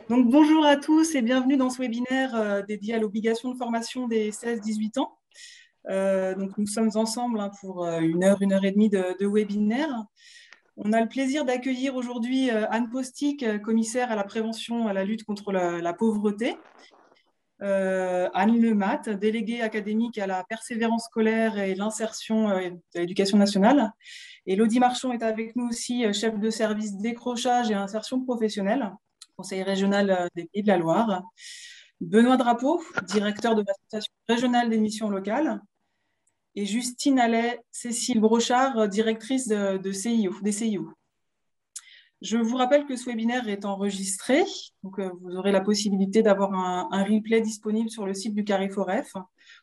Donc, bonjour à tous et bienvenue dans ce webinaire dédié à l'obligation de formation des 16-18 ans. Donc, nous sommes ensemble pour une heure et demie de webinaire. On a le plaisir d'accueillir aujourd'hui Anne Postic, commissaire à la prévention à la lutte contre la pauvreté. Anne Lemat, déléguée académique à la persévérance scolaire et l'insertion de l'éducation nationale. Et Elodie Marchand est avec nous aussi, chef de service décrochage et insertion professionnelle, conseil régional des Pays de la Loire. Benoît Drapeau, directeur de l'association régionale des missions locales. Et Justine Allais, Cécile Brochard, directrice des CIO. Je vous rappelle que ce webinaire est enregistré, donc vous aurez la possibilité d'avoir un replay disponible sur le site du Cariforef.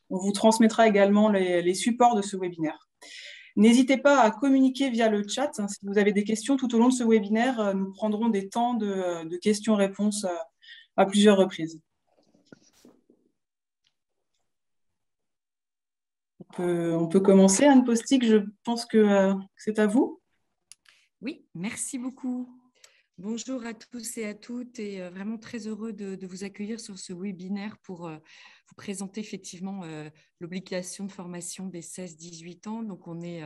On vous transmettra également les supports de ce webinaire. N'hésitez pas à communiquer via le chat. Si vous avez des questions tout au long de ce webinaire, nous prendrons des temps de questions-réponses à plusieurs reprises. On peut commencer. Anne Postic, je pense que c'est à vous. Oui, merci beaucoup. Bonjour à tous et à toutes et vraiment très heureux de vous accueillir sur ce webinaire pour vous présenter effectivement l'obligation de formation des 16-18 ans. Donc, on est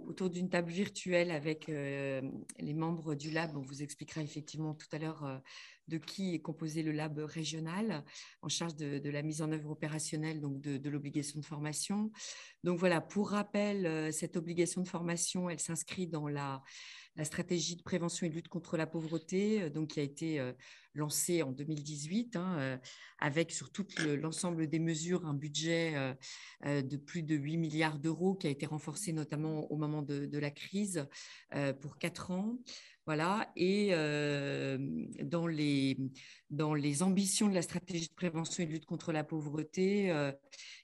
autour d'une table virtuelle avec les membres du lab. On vous expliquera effectivement tout à l'heure de qui est composé le lab régional en charge de la mise en œuvre opérationnelle donc de l'obligation de formation. Donc voilà, pour rappel, cette obligation de formation, elle s'inscrit dans la stratégie de prévention et de lutte contre la pauvreté, donc, qui a été lancée en 2018, avec sur tout l'ensemble des mesures un budget de plus de 8 milliards d'euros qui a été renforcé notamment au moment de la crise pour 4 ans. Voilà. Et dans les ambitions de la stratégie de prévention et de lutte contre la pauvreté,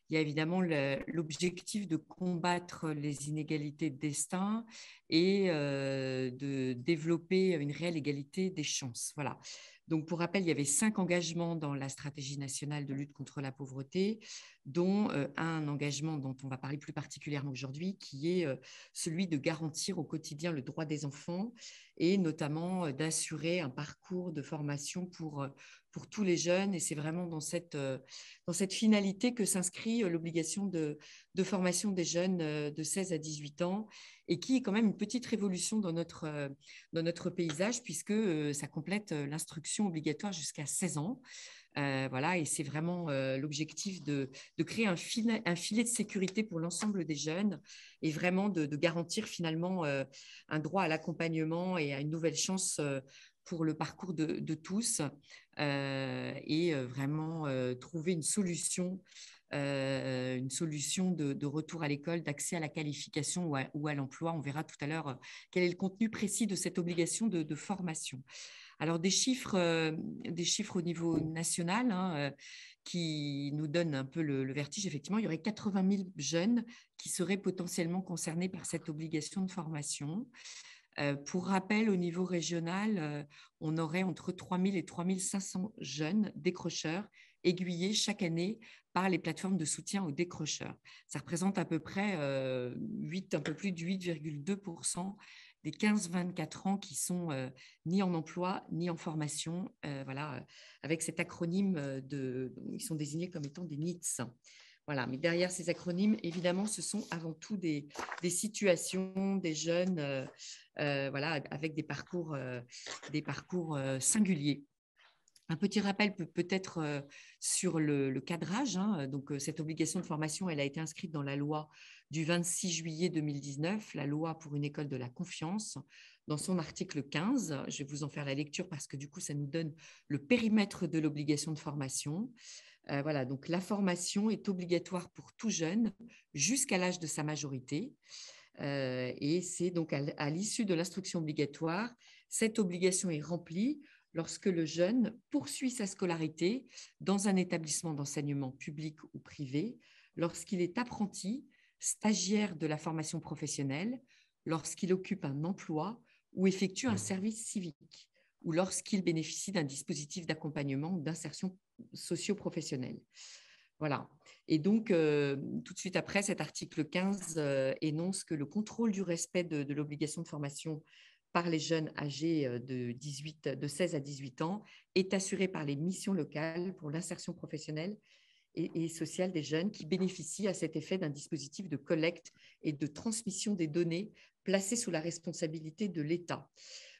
il y a évidemment l'objectif de combattre les inégalités de destin et de développer une réelle égalité des chances. Voilà. Donc, pour rappel, il y avait 5 engagements dans la stratégie nationale de lutte contre la pauvreté, dont un engagement dont on va parler plus particulièrement aujourd'hui, qui est celui de garantir au quotidien le droit des enfants et notamment d'assurer un parcours de formation pour tous les jeunes. Et c'est vraiment dans cette finalité que s'inscrit l'obligation de formation des jeunes de 16 à 18 ans et qui est quand même une petite révolution dans notre paysage puisque ça complète l'instruction obligatoire jusqu'à 16 ans. Voilà, et c'est vraiment l'objectif de créer un filet de sécurité pour l'ensemble des jeunes et vraiment de garantir finalement un droit à l'accompagnement et à une nouvelle chance pour le parcours de tous et vraiment trouver une solution de retour à l'école, d'accès à la qualification ou à l'emploi. On verra tout à l'heure quel est le contenu précis de cette obligation de formation. Alors, des chiffres au niveau national qui nous donnent un peu le vertige. Effectivement, il y aurait 80 000 jeunes qui seraient potentiellement concernés par cette obligation de formation. Pour rappel, au niveau régional, on aurait entre 3 000 et 3 500 jeunes décrocheurs aiguillés chaque année par les plateformes de soutien aux décrocheurs. Ça représente à peu près un peu plus de 8,2% des 15-24 ans qui sont ni en emploi ni en formation, voilà, avec cet acronyme ils sont désignés comme étant des NEETs. Voilà, mais derrière ces acronymes, évidemment, ce sont avant tout des situations, des jeunes, voilà, avec des parcours singuliers. Un petit rappel peut-être sur le cadrage. Donc, cette obligation de formation, elle a été inscrite dans la loi du 26 juillet 2019, la loi pour une école de la confiance, dans son article 15. Je vais vous en faire la lecture parce que du coup, ça nous donne le périmètre de l'obligation de formation. Voilà, donc la formation est obligatoire pour tout jeune jusqu'à l'âge de sa majorité. Et c'est donc à l'issue de l'instruction obligatoire, cette obligation est remplie lorsque le jeune poursuit sa scolarité dans un établissement d'enseignement public ou privé, lorsqu'il est apprenti, stagiaire de la formation professionnelle, lorsqu'il occupe un emploi ou effectue un service civique, ou lorsqu'il bénéficie d'un dispositif d'accompagnement ou d'insertion socio-professionnelle. Voilà. Et donc, tout de suite après, cet article 15 énonce que le contrôle du respect de l'obligation de formation par les jeunes âgés de 16 à 18 ans est assuré par les missions locales pour l'insertion professionnelle et sociale des jeunes qui bénéficient à cet effet d'un dispositif de collecte et de transmission des données placé sous la responsabilité de l'État.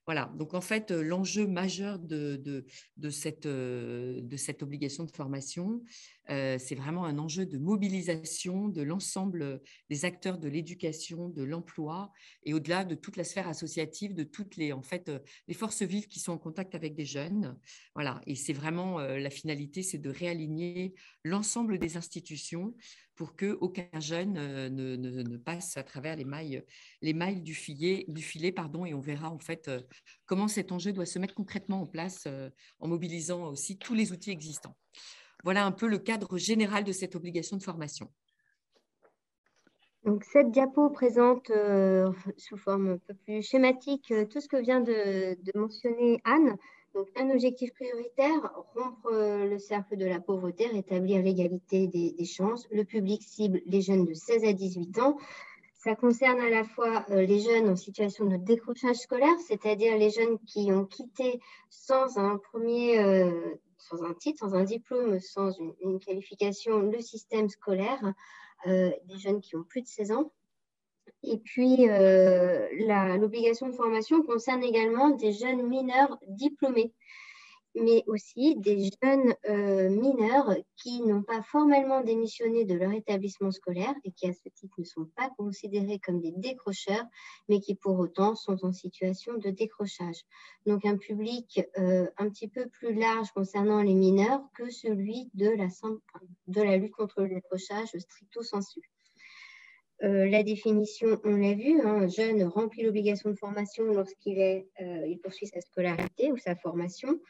Voilà, donc en fait, l'enjeu majeur de cette obligation de formation, c'est vraiment un enjeu de mobilisation de l'ensemble des acteurs de l'éducation, de l'emploi et au-delà de toute la sphère associative, de toutes les, en fait, les forces vives qui sont en contact avec des jeunes. Voilà, et c'est vraiment la finalité, c'est de réaligner l'ensemble des institutions pour qu'aucun jeune ne passe à travers les mailles du filet, pardon, et on verra en fait comment cet enjeu doit se mettre concrètement en place en mobilisant aussi tous les outils existants. Voilà un peu le cadre général de cette obligation de formation. Donc, cette diapo présente sous forme un peu plus schématique tout ce que vient de mentionner Anne. Donc, un objectif prioritaire, rompre le cercle de la pauvreté, rétablir l'égalité des chances. Le public cible, les jeunes de 16 à 18 ans. Ça concerne à la fois les jeunes en situation de décrochage scolaire, c'est-à-dire les jeunes qui ont quitté sans un titre, sans un diplôme, sans une qualification, le système scolaire, des jeunes qui ont plus de 16 ans. Et puis, l'obligation de formation concerne également des jeunes mineurs diplômés, mais aussi des jeunes mineurs qui n'ont pas formellement démissionné de leur établissement scolaire et qui, à ce titre, ne sont pas considérés comme des décrocheurs, mais qui, pour autant, sont en situation de décrochage. Donc, un public un petit peu plus large concernant les mineurs que celui de la lutte contre le décrochage stricto sensu. La définition, on l'a vu, un jeune remplit l'obligation de formation lorsqu'il poursuit sa scolarité ou sa formation,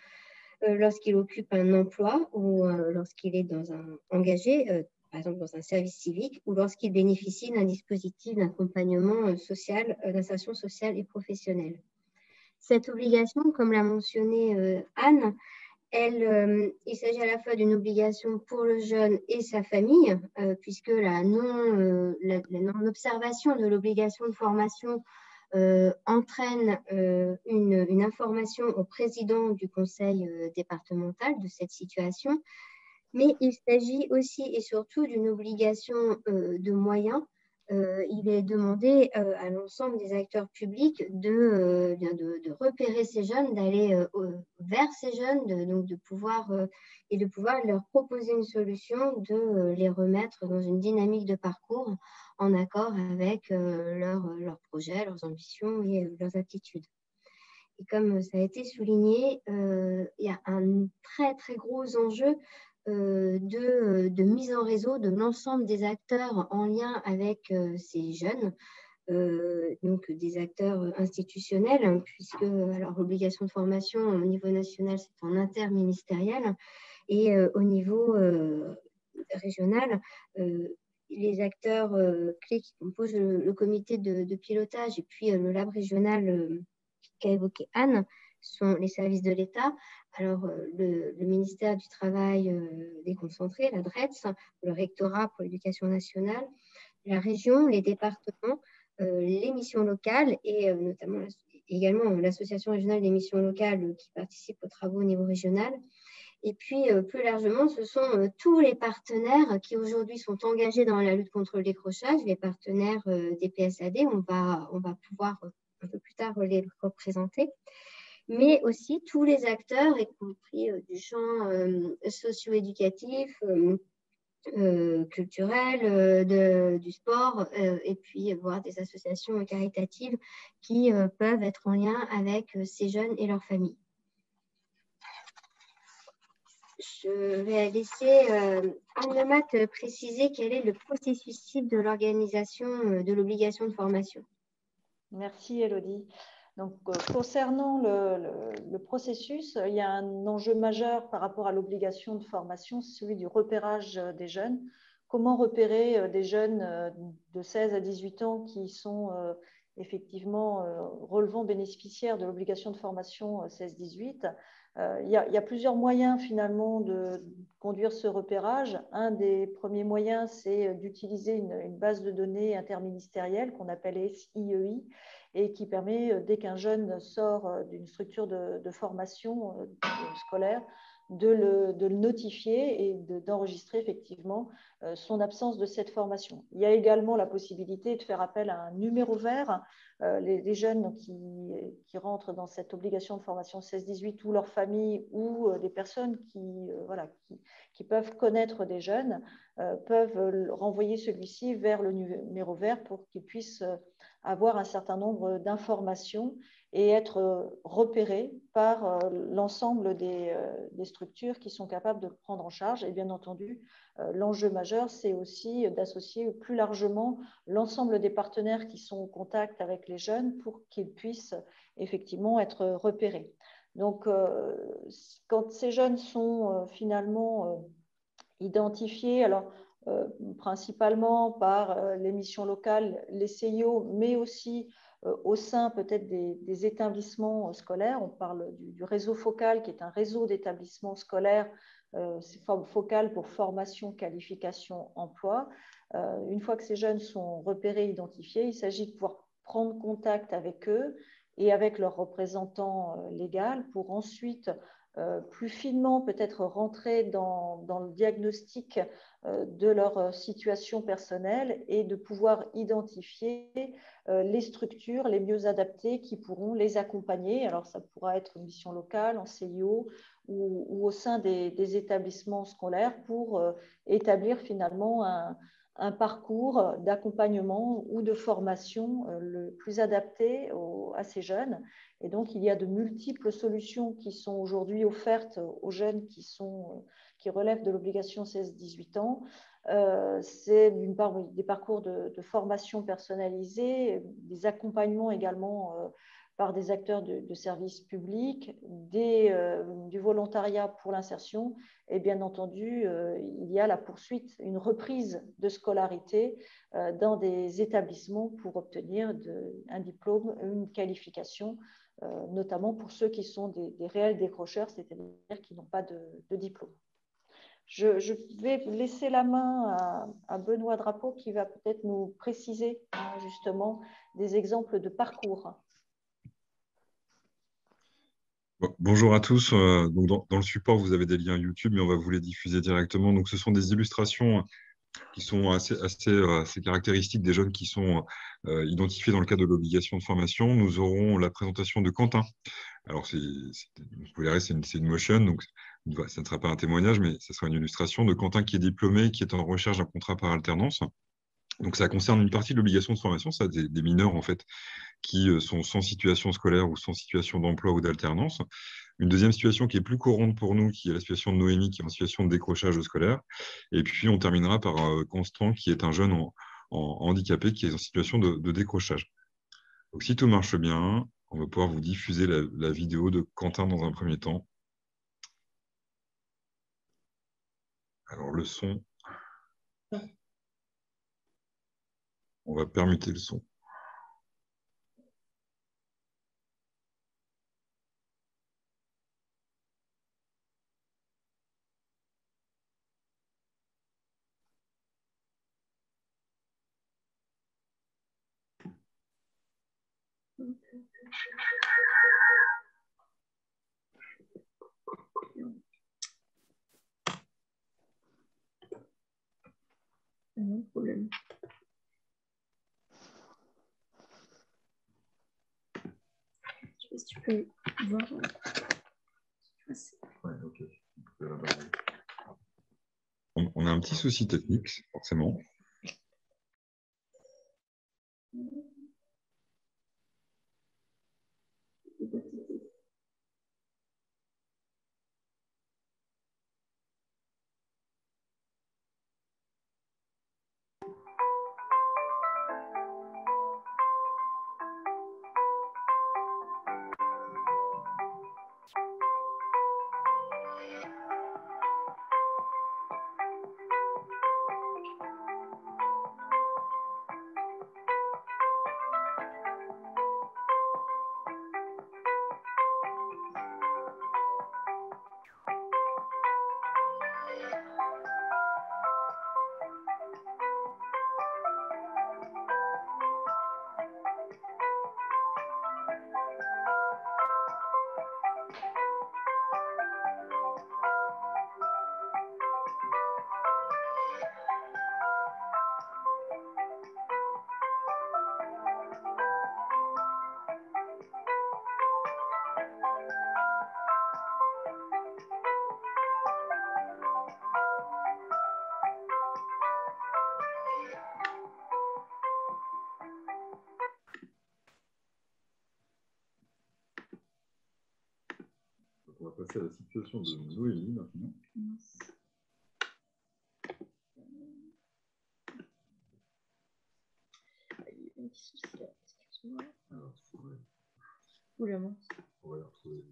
lorsqu'il occupe un emploi ou lorsqu'il est engagé, par exemple dans un service civique, ou lorsqu'il bénéficie d'un dispositif d'accompagnement social, d'insertion sociale et professionnelle. Cette obligation, comme l'a mentionné Anne, il s'agit à la fois d'une obligation pour le jeune et sa famille, puisque la non-observation de l'obligation de formation entraîne une information au président du conseil départemental de cette situation, mais il s'agit aussi et surtout d'une obligation de moyens. Il est demandé à l'ensemble des acteurs publics de repérer ces jeunes, d'aller vers ces jeunes, de pouvoir leur proposer une solution, de les remettre dans une dynamique de parcours en accord avec leurs projets, leurs ambitions et leurs aptitudes. Et comme ça a été souligné, il y a un très, très gros enjeu de mise en réseau de l'ensemble des acteurs en lien avec ces jeunes, donc des acteurs institutionnels, hein, puisque l'obligation de formation au niveau national, c'est en interministériel, et au niveau régional, les acteurs clés qui composent le comité de pilotage et puis le lab régional qu'a évoqué Anne sont les services de l'État. Alors, le ministère du Travail déconcentré, la DRETS, le rectorat pour l'éducation nationale, la région, les départements, les missions locales et notamment également l'association régionale des missions locales qui participe aux travaux au niveau régional. Et puis, plus largement, ce sont tous les partenaires qui aujourd'hui sont engagés dans la lutte contre le décrochage, les partenaires des PSAD. On va pouvoir un peu plus tard les représenter, mais aussi tous les acteurs, y compris du champ socio-éducatif, culturel, du sport, et puis voire des associations caritatives qui peuvent être en lien avec ces jeunes et leurs familles. Je vais laisser Anne Lemate préciser quel est le processus cible de l'organisation de l'obligation de formation. Merci Élodie. Donc, concernant le processus, il y a un enjeu majeur par rapport à l'obligation de formation, c'est celui du repérage des jeunes. Comment repérer des jeunes de 16 à 18 ans qui sont effectivement relevant bénéficiaires de l'obligation de formation 16-18, Il y a plusieurs moyens finalement de conduire ce repérage. Un des premiers moyens, c'est d'utiliser une base de données interministérielle qu'on appelle SIEI et qui permet, dès qu'un jeune sort d'une structure de formation scolaire, de le notifier et d'enregistrer effectivement son absence de cette formation. Il y a également la possibilité de faire appel à un numéro vert. Les jeunes qui rentrent dans cette obligation de formation 16-18 ou leur famille ou des personnes qui peuvent connaître des jeunes peuvent renvoyer celui-ci vers le numéro vert pour qu'il puisse avoir un certain nombre d'informations et être repéré par l'ensemble des structures qui sont capables de le prendre en charge. Et bien entendu, l'enjeu majeur, c'est aussi d'associer plus largement l'ensemble des partenaires qui sont en contact avec les jeunes pour qu'ils puissent effectivement être repérés. Donc, quand ces jeunes sont finalement identifiés, alors principalement par les missions locales, les CIO, mais aussi au sein peut-être des établissements scolaires. On parle du réseau focal, qui est un réseau d'établissements scolaires, c'est focal pour formation, qualification, emploi. Une fois que ces jeunes sont repérés, identifiés, il s'agit de pouvoir prendre contact avec eux et avec leurs représentants légal pour ensuite plus finement peut-être rentrer dans le diagnostic de leur situation personnelle et de pouvoir identifier les structures les mieux adaptées qui pourront les accompagner. Alors, ça pourra être une mission locale, en CIO ou au sein des établissements scolaires pour établir finalement un parcours d'accompagnement ou de formation le plus adapté à ces jeunes. Et donc, il y a de multiples solutions qui sont aujourd'hui offertes aux jeunes qui relèvent de l'obligation 16-18 ans. C'est d'une part des parcours de formation personnalisés, des accompagnements également par des acteurs de services publics, du volontariat pour l'insertion et bien entendu, il y a la poursuite, une reprise de scolarité dans des établissements pour obtenir un diplôme, une qualification, notamment pour ceux qui sont des réels décrocheurs, c'est-à-dire qui n'ont pas de diplôme. Je vais laisser la main à Benoît Drapeau qui va peut-être nous préciser justement des exemples de parcours. Bonjour à tous. Donc dans le support, vous avez des liens YouTube, mais on va vous les diffuser directement. Donc, ce sont des illustrations qui sont assez caractéristiques des jeunes qui sont identifiés dans le cadre de l'obligation de formation. Nous aurons la présentation de Quentin. Alors, vous pouvez la c'est une motion, donc ça ne sera pas un témoignage, mais ce sera une illustration de Quentin qui est diplômé, qui est en recherche d'un contrat par alternance. Donc, ça concerne une partie de l'obligation de formation, ça, des mineurs, en fait, qui sont sans situation scolaire ou sans situation d'emploi ou d'alternance. Une deuxième situation qui est plus courante pour nous, qui est la situation de Noémie, qui est en situation de décrochage scolaire. Et puis, on terminera par Constant, qui est un jeune handicapé qui est en situation de décrochage. Donc, si tout marche bien, on va pouvoir vous diffuser la vidéo de Quentin dans un premier temps. Alors, le son... On va permuter le son. Problème. Je sais pas si tu peux voir. Ouais, ok. On a un petit souci technique, forcément. on va passer à la situation de Noémie maintenant. Excuse-moi. Oula, mince. On va la retrouver.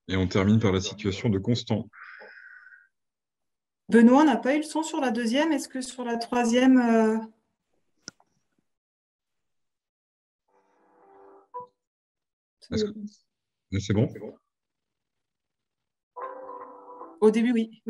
Et on termine par la situation de Constant. Benoît n'a pas eu le son sur la deuxième. Est-ce que sur la troisième... C'est bon? Au début, oui.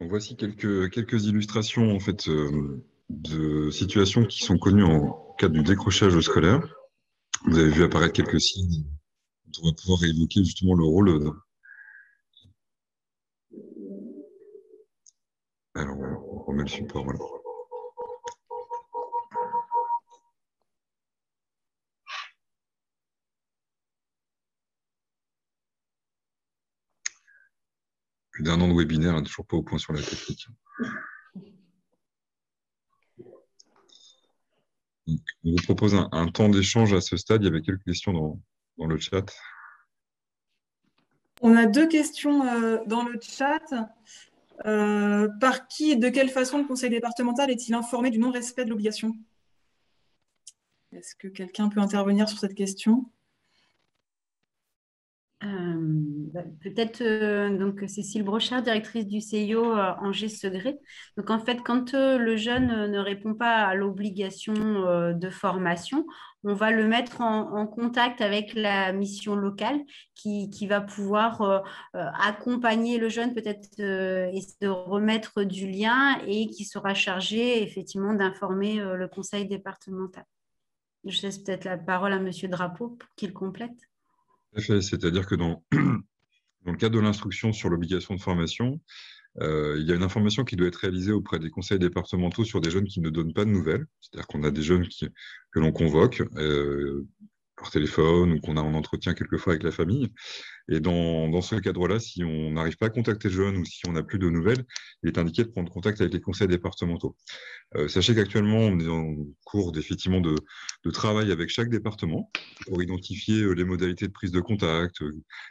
Donc, voici quelques illustrations en fait, de situations qui sont connues en cas du décrochage scolaire. Vous avez vu apparaître quelques signes dont on va pouvoir évoquer justement le rôle Alors, on remet le support. Voilà. Plus d'1 an de webinaire, hein, toujours pas au point sur la technique. Donc, on vous propose un temps d'échange à ce stade. Il y avait quelques questions dans le chat. On a 2 questions dans le chat. Par qui et de quelle façon le conseil départemental est-il informé du non-respect de l'obligation? Est-ce que quelqu'un peut intervenir sur cette question? Peut-être donc Cécile Brochard, directrice du CIO Angers-Segré. Donc en fait, quand le jeune ne répond pas à l'obligation de formation, on va le mettre en contact avec la mission locale qui va pouvoir accompagner le jeune, peut-être essayer de remettre du lien et qui sera chargé effectivement d'informer le conseil départemental. Je laisse peut-être la parole à Monsieur Drapeau pour qu'il complète. C'est-à-dire que dans le cadre de l'instruction sur l'obligation de formation, il y a une information qui doit être réalisée auprès des conseils départementaux sur des jeunes qui ne donnent pas de nouvelles. C'est-à-dire qu'on a des jeunes que l'on convoque par téléphone ou qu'on a en entretien quelquefois avec la famille. Et dans ce cadre-là, si on n'arrive pas à contacter le jeune ou si on n'a plus de nouvelles, il est indiqué de prendre contact avec les conseils départementaux. Sachez qu'actuellement, on est en cours effectivement de travail avec chaque département pour identifier les modalités de prise de contact,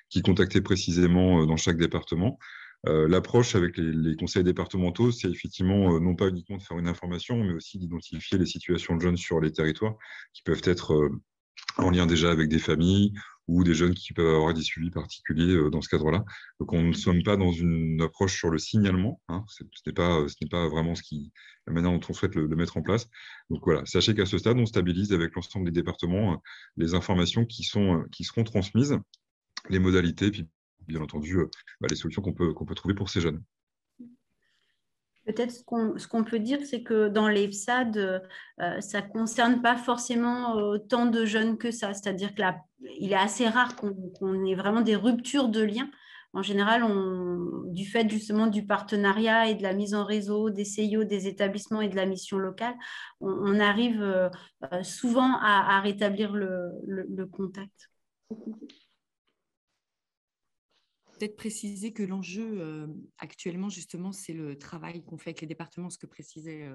qui contacter précisément dans chaque département. L'approche avec les conseils départementaux, c'est effectivement non pas uniquement de faire une information, mais aussi d'identifier les situations de jeunes sur les territoires qui peuvent être en lien déjà avec des familles ou des jeunes qui peuvent avoir des suivis particuliers dans ce cadre-là. Donc, on ne sommes pas dans une approche sur le signalement. Hein. Ce n'est pas vraiment la manière dont on souhaite le mettre en place. Donc, voilà. Sachez qu'à ce stade, on stabilise avec l'ensemble des départements les informations qui seront transmises, les modalités, puis bien entendu, les solutions qu'on peut trouver pour ces jeunes. Peut-être ce qu'on peut dire, c'est que dans les PSAD, ça ne concerne pas forcément tant de jeunes que ça. C'est-à-dire qu'il est assez rare qu'on ait vraiment des ruptures de liens. En général, du fait justement du partenariat et de la mise en réseau des CIO, des établissements et de la mission locale, on arrive souvent à rétablir le contact. Peut-être préciser que l'enjeu actuellement, justement, c'est le travail qu'on fait avec les départements, ce que précisait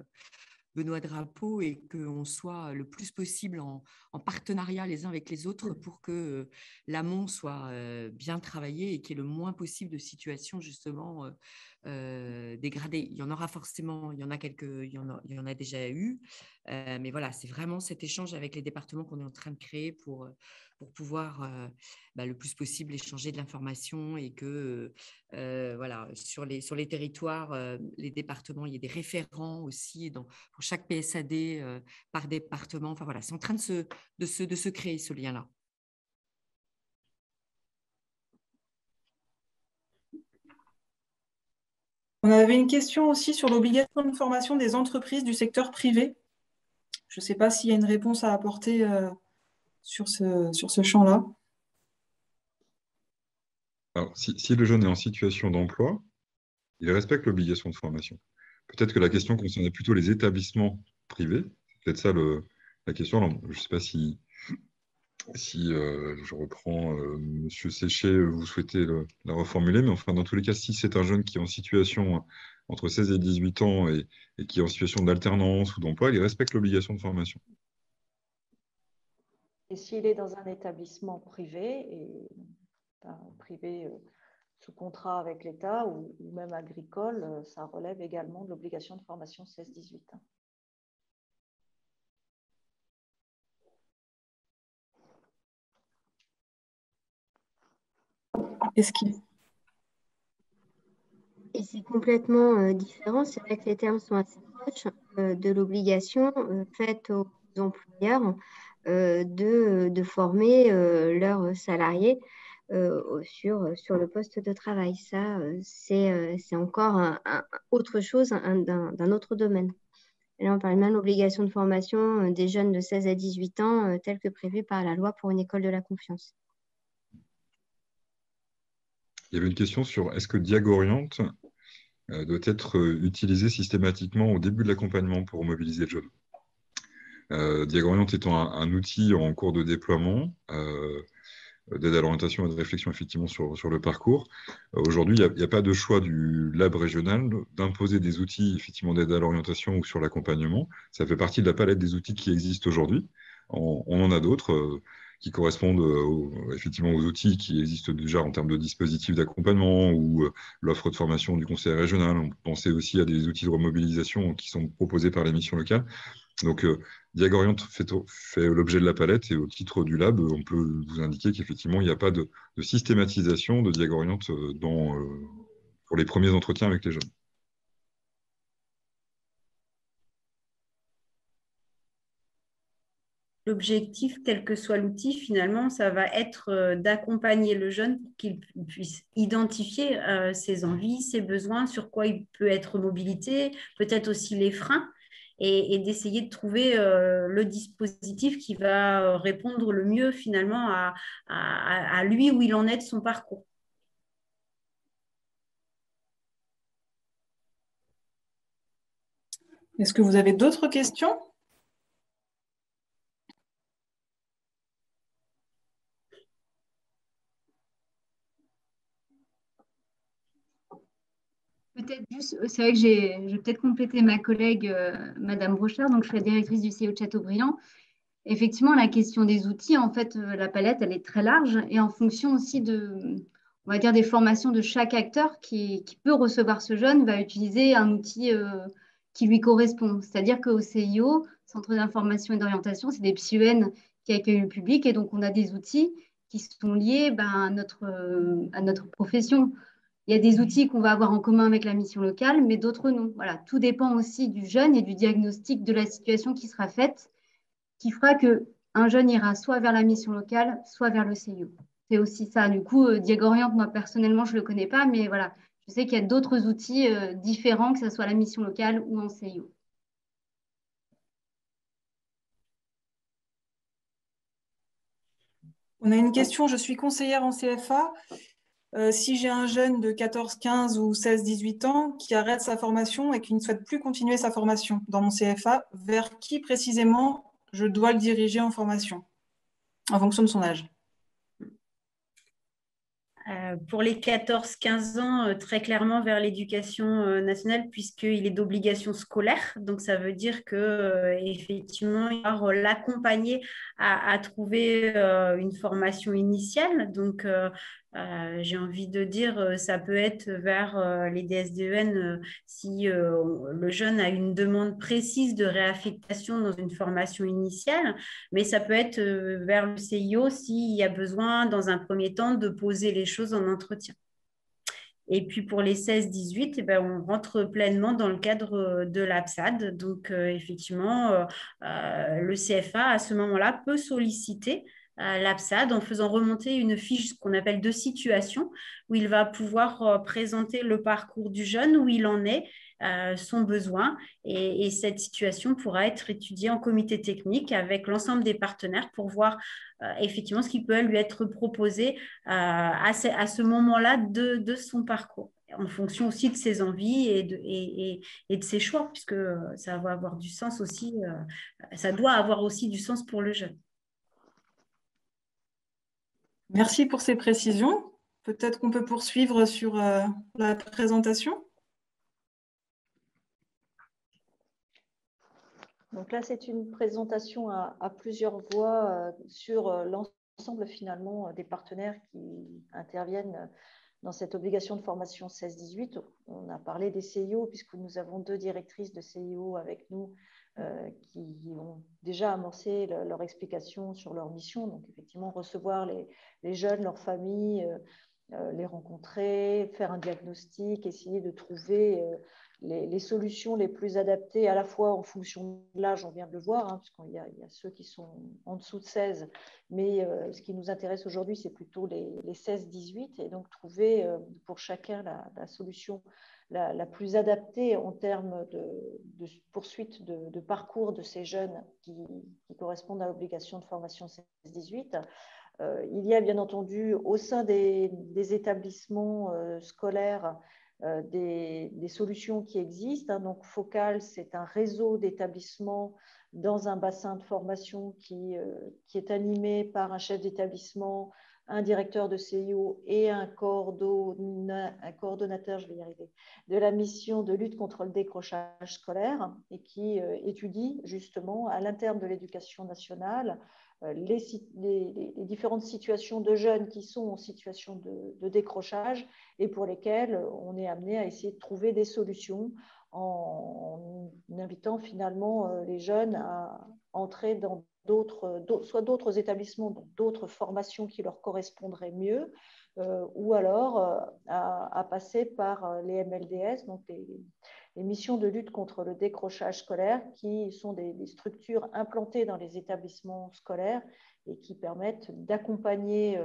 Benoît Drapeau, et qu'on soit le plus possible en partenariat les uns avec les autres pour que l'amont soit bien travaillé et qu'il y ait le moins possible de situations justement dégradées. Il y en aura forcément, il y en a déjà eu, mais voilà, c'est vraiment cet échange avec les départements qu'on est en train de créer pour pouvoir le plus possible échanger de l'information et que voilà, sur les territoires, les départements, il y ait des référents aussi pour chaque PSAD par département. Enfin voilà, c'est en train de se créer ce lien-là. On avait une question aussi sur l'obligation de formation des entreprises du secteur privé. Je ne sais pas s'il y a une réponse à apporter sur ce champ-là. Alors, si le jeune est en situation d'emploi, il respecte l'obligation de formation. Peut-être que la question concernait plutôt les établissements privés. C'est peut-être ça la question. Alors, je ne sais pas si je reprends Monsieur Séchet, vous souhaitez la reformuler, mais enfin, dans tous les cas, si c'est un jeune qui est en situation entre 16 et 18 ans et qui est en situation d'alternance ou d'emploi, il respecte l'obligation de formation. Et s'il est dans un établissement privé, sous contrat avec l'État ou même agricole, ça relève également de l'obligation de formation 16-18. Et c'est complètement différent. C'est vrai que les termes sont assez proches de l'obligation faite aux employeurs de former leurs salariés sur le poste de travail. Ça, c'est encore autre chose, d'un autre domaine. Et là, on parle même de l'obligation de formation des jeunes de 16 à 18 ans, telle que prévue par la loi pour une école de la confiance. Il y avait une question sur est-ce que Diagorient doit être utilisé systématiquement au début de l'accompagnement pour mobiliser le jeune. Diagorient étant un outil en cours de déploiement d'aide à l'orientation et de réflexion effectivement sur le parcours. Aujourd'hui, il n'y a pas de choix du lab régional d'imposer des outils effectivement d'aide à l'orientation ou sur l'accompagnement. Ça fait partie de la palette des outils qui existent aujourd'hui. On en a d'autres qui correspondent effectivement aux outils qui existent déjà en termes de dispositifs d'accompagnement ou l'offre de formation du conseil régional. On pensait aussi à des outils de remobilisation qui sont proposés par les missions locales. Donc, Diagorient fait l'objet de la palette et au titre du lab, on peut vous indiquer qu'effectivement, il n'y a pas de systématisation de Diagorient pour les premiers entretiens avec les jeunes. L'objectif, quel que soit l'outil, finalement, ça va être d'accompagner le jeune pour qu'il puisse identifier ses envies, ses besoins, sur quoi il peut être mobilité, peut-être aussi les freins, et d'essayer de trouver le dispositif qui va répondre le mieux finalement à lui où il en est de son parcours. Est-ce que vous avez d'autres questions ? peut-être juste, c'est vrai que je vais peut-être compléter ma collègue, Madame Brochard, donc je suis la directrice du CIO de Châteaubriand. Effectivement, la question des outils, en fait, la palette, elle est très large et en fonction aussi on va dire, des formations de chaque acteur qui peut recevoir ce jeune, va utiliser un outil qui lui correspond. C'est-à-dire qu'au CIO, Centre d'information et d'orientation, c'est des PSUN qui accueillent le public et donc on a des outils qui sont liés à notre profession. Il y a des outils qu'on va avoir en commun avec la mission locale, mais d'autres non. Voilà, tout dépend aussi du jeune et du diagnostic de la situation qui sera faite, qui fera qu'un jeune ira soit vers la mission locale, soit vers le CIO. C'est aussi ça. Du coup, Diagorient, moi personnellement, je ne le connais pas, mais voilà, je sais qu'il y a d'autres outils différents, que ce soit la mission locale ou en CIO. On a une question, je suis conseillère en CFA. Si j'ai un jeune de 14, 15 ou 16, 18 ans qui arrête sa formation et qui ne souhaite plus continuer sa formation dans mon CFA, vers qui précisément je dois le diriger en formation, en fonction de son âge? Pour les 14-15 ans, très clairement vers l'éducation nationale, puisqu'il est d'obligation scolaire. Donc, ça veut dire que effectivement, il va l'accompagner à trouver une formation initiale. Donc, j'ai envie de dire, ça peut être vers les DSDEN si le jeune a une demande précise de réaffectation dans une formation initiale, mais ça peut être vers le CIO s'il y a besoin, dans un premier temps, de poser les choses en entretien. Et puis pour les 16-18, eh ben, on rentre pleinement dans le cadre de l'APSAD. Donc effectivement, le CFA, à ce moment-là, peut solliciter l'APSAD en faisant remonter une fiche qu'on appelle de situation, où il va pouvoir présenter le parcours du jeune, où il en est, son besoin. Et cette situation pourra être étudiée en comité technique avec l'ensemble des partenaires pour voir effectivement ce qui peut lui être proposé à ce moment-là de son parcours, en fonction aussi de ses envies et de ses choix, puisque ça va avoir du sens aussi, ça doit avoir aussi du sens pour le jeune. Merci pour ces précisions. Peut-être qu'on peut poursuivre sur la présentation. Donc là, c'est une présentation à plusieurs voix sur l'ensemble finalement des partenaires qui interviennent dans cette obligation de formation 16-18. On a parlé des CIO puisque nous avons 2 directrices de CIO avec nous qui ont déjà amorcé leur explication sur leur mission. Donc effectivement, recevoir les jeunes, leurs familles, les rencontrer, faire un diagnostic, essayer de trouver les solutions les plus adaptées à la fois en fonction de l'âge, on vient de le voir, hein, parce qu'il y a ceux qui sont en dessous de 16, mais ce qui nous intéresse aujourd'hui, c'est plutôt les 16-18, et donc trouver pour chacun la solution la plus adaptée en termes de poursuite de parcours de ces jeunes qui correspondent à l'obligation de formation 16-18. Il y a bien entendu au sein des établissements scolaires des solutions qui existent. Donc, Focal, c'est un réseau d'établissements dans un bassin de formation qui est animé par un chef d'établissement, un directeur de CIO et un coordonnateur, je vais y arriver, de la mission de lutte contre le décrochage scolaire et qui étudie justement à l'interne de l'éducation nationale les différentes situations de jeunes qui sont en situation de décrochage et pour lesquelles on est amené à essayer de trouver des solutions en invitant finalement les jeunes à entrer dans soit d'autres établissements, d'autres formations qui leur correspondraient mieux, ou alors à passer par les MLDS, donc les missions de lutte contre le décrochage scolaire, qui sont des structures implantées dans les établissements scolaires et qui permettent d'accompagner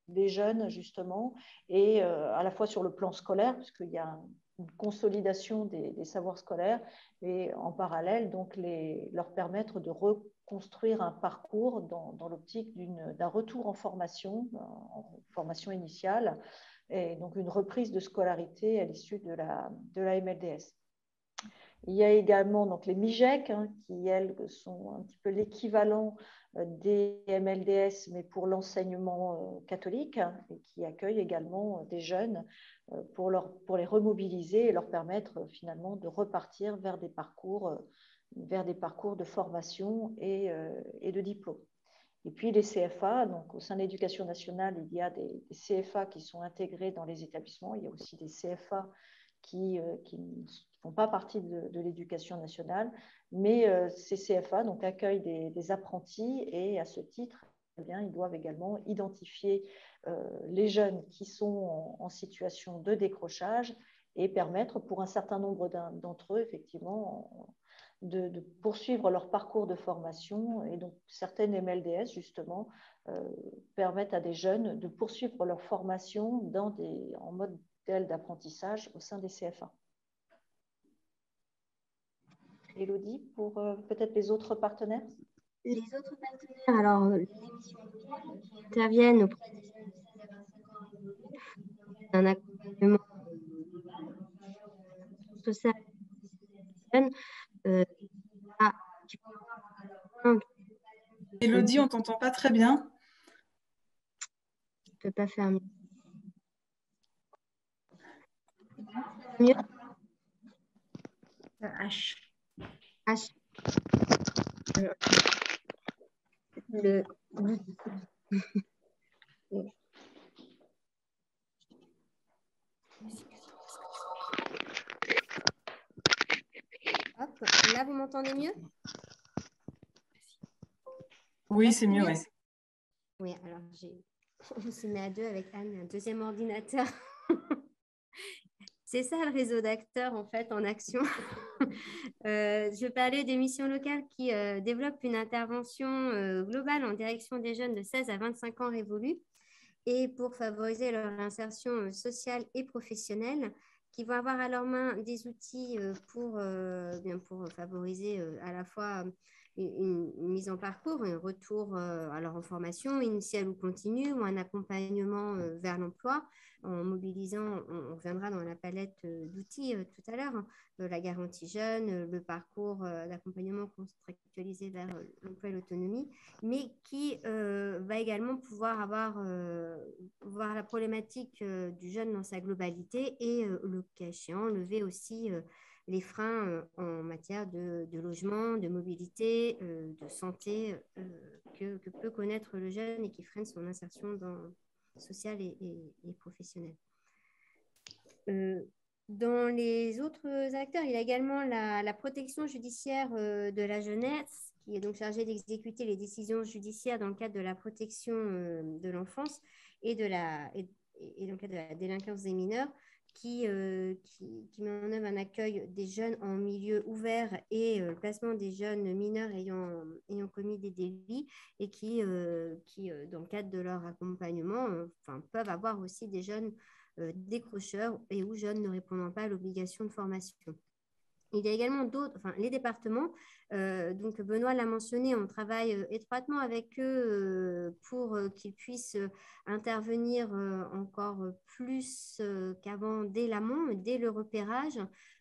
les jeunes, justement, et à la fois sur le plan scolaire, puisqu'il y a une consolidation des savoirs scolaires, et en parallèle, donc, leur permettre de reconstruire un parcours dans l'optique d'un retour en formation initiale, et donc une reprise de scolarité à l'issue de la MLDS. Il y a également donc, les MIGEC, hein, qui, elles, sont un petit peu l'équivalent des MLDS, mais pour l'enseignement catholique, hein, et qui accueillent également des jeunes pour les remobiliser et leur permettre finalement de repartir vers des parcours de formation et de diplôme. Et puis les CFA, donc au sein de l'éducation nationale, il y a des CFA qui sont intégrés dans les établissements. Il y a aussi des CFA qui ne font pas partie de l'éducation nationale, mais ces CFA donc, accueillent des apprentis et à ce titre, eh bien, ils doivent également identifier les jeunes qui sont en situation de décrochage et permettre pour un certain nombre d'entre eux, effectivement, de poursuivre leur parcours de formation. Et donc, certaines MLDS, justement, permettent à des jeunes de poursuivre leur formation en mode d'apprentissage au sein des CFA. Élodie, pour peut-être les autres partenaires? Les autres partenaires, alors les missions locales qui interviennent auprès des jeunes de 16 à 25 ans un accompagnement social des jeunes Élodie, on ne t'entend pas très bien. Je ne peux pas faire mieux. Mieux. H. H. Hop, là, vous m'entendez mieux? Oui, c'est mieux, oui. Oui, alors on se met à deux avec Anne, un deuxième ordinateur. C'est ça le réseau d'acteurs en fait en action. Je parlais des missions locales qui développent une intervention globale en direction des jeunes de 16 à 25 ans révolus et pour favoriser leur insertion sociale et professionnelle, qui vont avoir à leur main des outils pour favoriser à la fois une mise en parcours, un retour alors en formation initiale ou continue ou un accompagnement vers l'emploi en mobilisant, on reviendra dans la palette d'outils tout à l'heure, hein, la garantie jeune, le parcours d'accompagnement contractualisé vers l'emploi et l'autonomie, mais qui va également pouvoir voir la problématique du jeune dans sa globalité et le cas échéant, lever aussi les freins en matière de logement, de mobilité, de santé que peut connaître le jeune et qui freine son insertion sociale et professionnelle. Dans les autres acteurs, il y a également la protection judiciaire de la jeunesse, qui est donc chargée d'exécuter les décisions judiciaires dans le cadre de la protection de l'enfance et dans le cadre de la délinquance des mineurs, qui met en œuvre un accueil des jeunes en milieu ouvert et le placement des jeunes mineurs ayant commis des délits et qui dans le cadre de leur accompagnement, peuvent avoir aussi des jeunes décrocheurs et ou jeunes ne répondant pas à l'obligation de formation. Il y a également les départements, donc Benoît l'a mentionné, on travaille étroitement avec eux pour qu'ils puissent intervenir encore plus qu'avant dès l'amont, dès le repérage,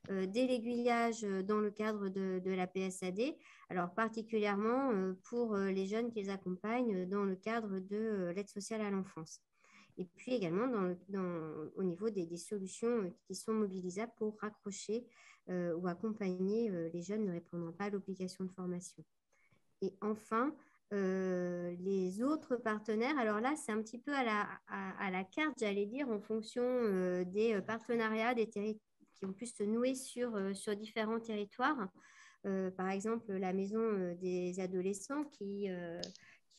dès l'aiguillage dans le cadre de la PSAD, alors particulièrement pour les jeunes qu'ils accompagnent dans le cadre de l'aide sociale à l'enfance. Et puis également au niveau des solutions qui sont mobilisables pour raccrocher ou accompagner les jeunes ne répondant pas à l'obligation de formation. Et enfin, les autres partenaires, alors là, c'est un petit peu à la carte, j'allais dire, en fonction des partenariats qui ont pu se nouer sur différents territoires. Par exemple, la maison des adolescents qui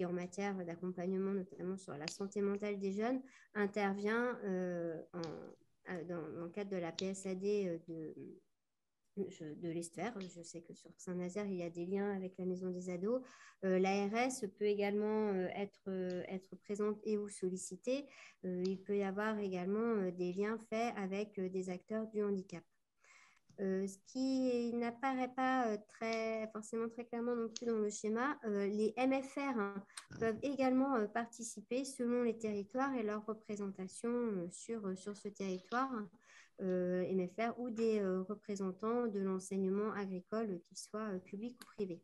en matière d'accompagnement, notamment sur la santé mentale des jeunes, intervient dans le cadre de la PSAD de l'Esther. Je sais que sur Saint-Nazaire, il y a des liens avec la maison des ados. L'ARS peut également être présente et ou sollicitée. Il peut y avoir également des liens faits avec des acteurs du handicap. Ce qui n'apparaît pas forcément très clairement non plus dans le schéma, les MFR peuvent également participer selon les territoires et leur représentation sur ce territoire. MFR ou des représentants de l'enseignement agricole, qu'ils soient publics ou privés.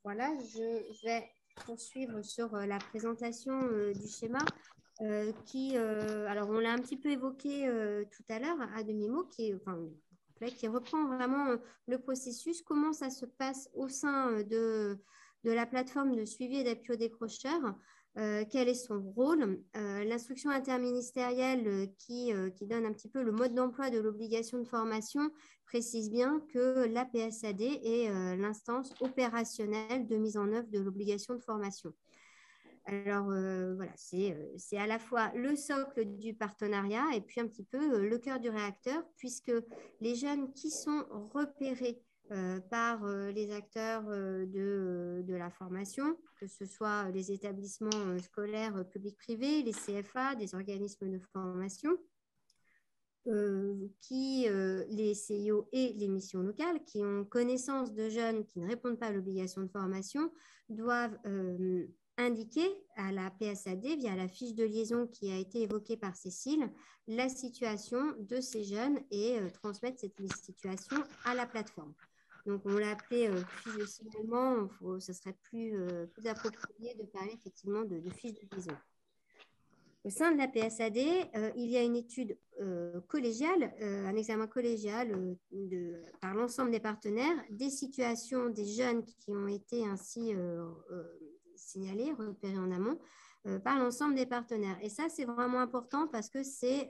Voilà, je vais poursuivre sur la présentation du schéma alors on l'a un petit peu évoqué tout à l'heure à demi-mot, qui reprend vraiment le processus, comment ça se passe au sein de la plateforme de suivi et d'appui aux décrocheurs, quel est son rôle, l'instruction interministérielle qui donne un petit peu le mode d'emploi de l'obligation de formation précise bien que la PSAD est l'instance opérationnelle de mise en œuvre de l'obligation de formation. Alors, voilà, c'est à la fois le socle du partenariat et puis un petit peu le cœur du réacteur, puisque les jeunes qui sont repérés par les acteurs de la formation, que ce soit les établissements scolaires publics-privés, les CFA, des organismes de formation, les CIO et les missions locales, qui ont connaissance de jeunes qui ne répondent pas à l'obligation de formation, doivent indiquer à la PSAD, via la fiche de liaison qui a été évoquée par Cécile, la situation de ces jeunes et transmettre cette situation à la plateforme. Donc, on l'a appelé fiche de signalement. Ce serait plus approprié de parler effectivement de fiche de liaison. Au sein de la PSAD, il y a une étude collégiale, un examen collégial par l'ensemble des partenaires, des situations des jeunes qui ont été ainsi signalés, repérés en amont, par l'ensemble des partenaires. Et ça, c'est vraiment important parce que c'est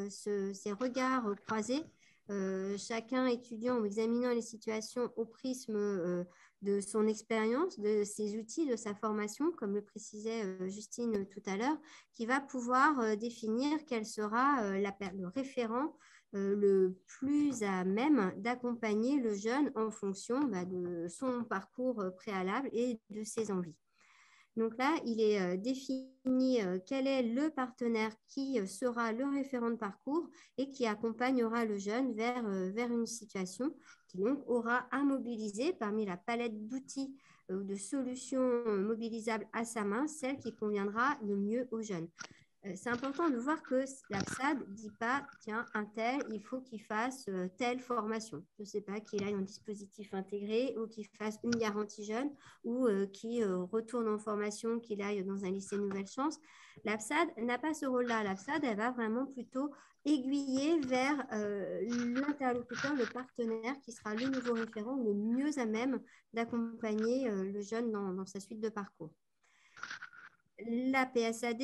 ces regards croisés, chacun étudiant ou examinant les situations au prisme de son expérience, de ses outils, de sa formation, comme le précisait Justine tout à l'heure, qui va pouvoir définir quel sera le référent le plus à même d'accompagner le jeune en fonction de son parcours préalable et de ses envies. Donc là, il est défini quel est le partenaire qui sera le référent de parcours et qui accompagnera le jeune vers une situation qui donc aura à mobiliser parmi la palette d'outils ou de solutions mobilisables à sa main, celle qui conviendra le mieux au jeune. C'est important de voir que la PSAD ne dit pas, tiens, un tel, il faut qu'il fasse telle formation. Je ne sais pas, qu'il aille en dispositif intégré ou qu'il fasse une garantie jeune ou qu'il retourne en formation, qu'il aille dans un lycée Nouvelle Chance. La PSAD n'a pas ce rôle-là. La PSAD, elle va vraiment plutôt aiguiller vers l'interlocuteur, le partenaire qui sera le nouveau référent, le mieux à même d'accompagner le jeune dans sa suite de parcours. La PSAD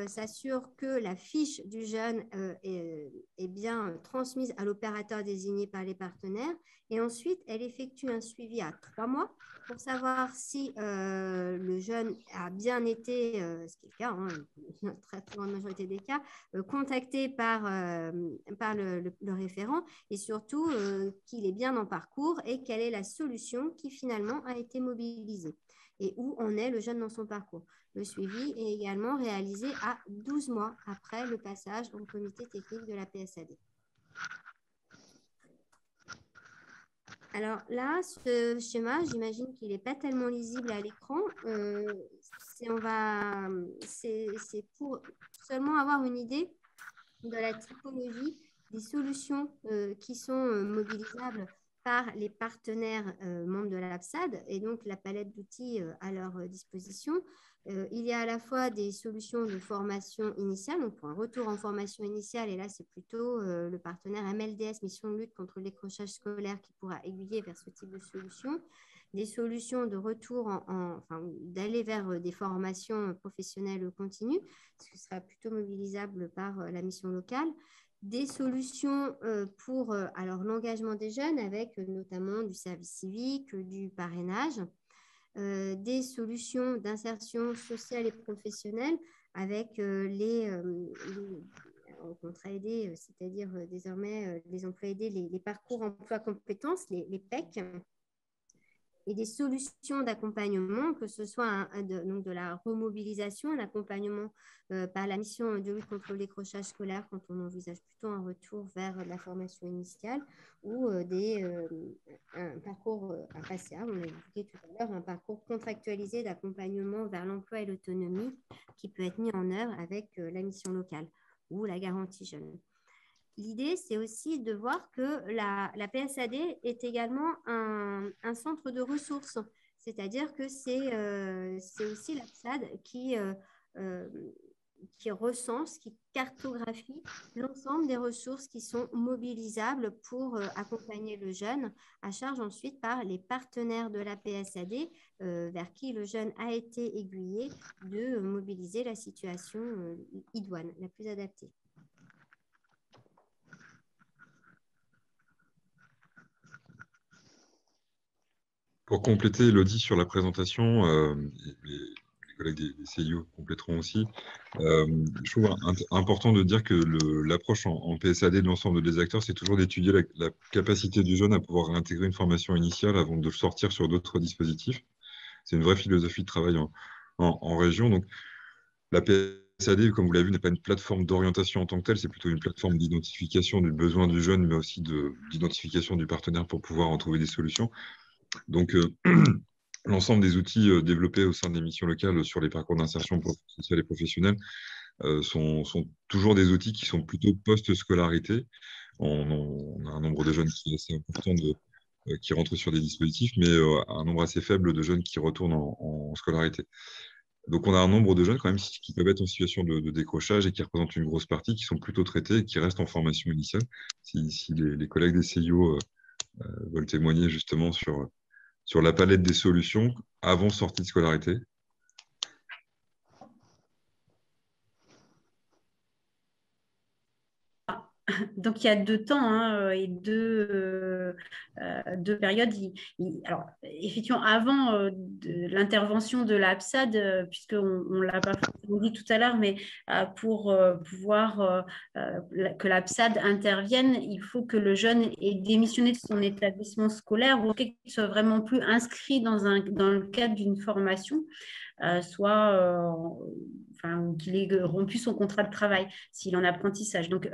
s'assure que la fiche du jeune est bien transmise à l'opérateur désigné par les partenaires et ensuite elle effectue un suivi à 3 mois pour savoir si le jeune a bien été, ce qui est le cas, dans la très grande majorité des cas, contacté par le référent et surtout qu'il est bien en parcours et quelle est la solution qui finalement a été mobilisée et où en est le jeune dans son parcours. Le suivi est également réalisé à 12 mois après le passage au comité technique de la PSAD. Alors là, ce schéma, j'imagine qu'il n'est pas tellement lisible à l'écran. C'est pour seulement avoir une idée de la typologie des solutions qui sont mobilisables par les partenaires membres de la PSAD et donc la palette d'outils à leur disposition. Il y a à la fois des solutions de formation initiale, donc pour un retour en formation initiale, et là c'est plutôt le partenaire MLDS, Mission de lutte contre le décrochage scolaire, qui pourra aiguiller vers ce type de solution. Des solutions de retour, d'aller vers des formations professionnelles continues, ce qui sera plutôt mobilisable par la mission locale. Des solutions pour l'engagement des jeunes avec notamment du service civique, du parrainage, des solutions d'insertion sociale et professionnelle avec les contrats aidés, c'est-à-dire désormais les emplois aidés, les parcours emploi compétences, les PEC. et des solutions d'accompagnement, que ce soit donc de la remobilisation, un accompagnement par la mission de lutte contre le décrochage scolaire quand on envisage plutôt un retour vers la formation initiale, ou un parcours à PACEA, on l'a évoqué tout à l'heure, un parcours contractualisé d'accompagnement vers l'emploi et l'autonomie qui peut être mis en œuvre avec la mission locale ou la garantie jeune. L'idée, c'est aussi de voir que la PSAD est également un centre de ressources, c'est-à-dire que c'est aussi la PSAD qui recense, qui cartographie l'ensemble des ressources qui sont mobilisables pour accompagner le jeune, à charge ensuite par les partenaires de la PSAD vers qui le jeune a été aiguillé de mobiliser la situation idoine, la plus adaptée. Pour compléter, Elodie, sur la présentation, les collègues des CIO compléteront aussi, je trouve important de dire que l'approche en PSAD de l'ensemble des acteurs, c'est toujours d'étudier la capacité du jeune à pouvoir réintégrer une formation initiale avant de sortir sur d'autres dispositifs. C'est une vraie philosophie de travail en région. Donc, la PSAD, comme vous l'avez vu, n'est pas une plateforme d'orientation en tant que telle, c'est plutôt une plateforme d'identification du besoin du jeune, mais aussi d'identification du partenaire pour pouvoir en trouver des solutions. Donc, l'ensemble des outils développés au sein des missions locales sur les parcours d'insertion sociale et professionnelle sont toujours des outils qui sont plutôt post-scolarité. On a un nombre de jeunes qui est assez important qui rentrent sur des dispositifs, mais un nombre assez faible de jeunes qui retournent en scolarité. Donc, on a un nombre de jeunes quand même qui peuvent être en situation de décrochage et qui représentent une grosse partie, qui sont plutôt traités et qui restent en formation initiale. Si les collègues des CIO veulent témoigner justement sur la palette des solutions avant sortie de scolarité. Donc, il y a 2 temps et deux périodes. Alors, effectivement, avant l'intervention de la PSAD, puisqu'on ne l'a pas dit tout à l'heure, mais pour pouvoir que la PSAD intervienne, il faut que le jeune ait démissionné de son établissement scolaire ou qu'il ne soit vraiment plus inscrit dans le cadre d'une formation, qu'il ait rompu son contrat de travail s'il est en apprentissage. Donc,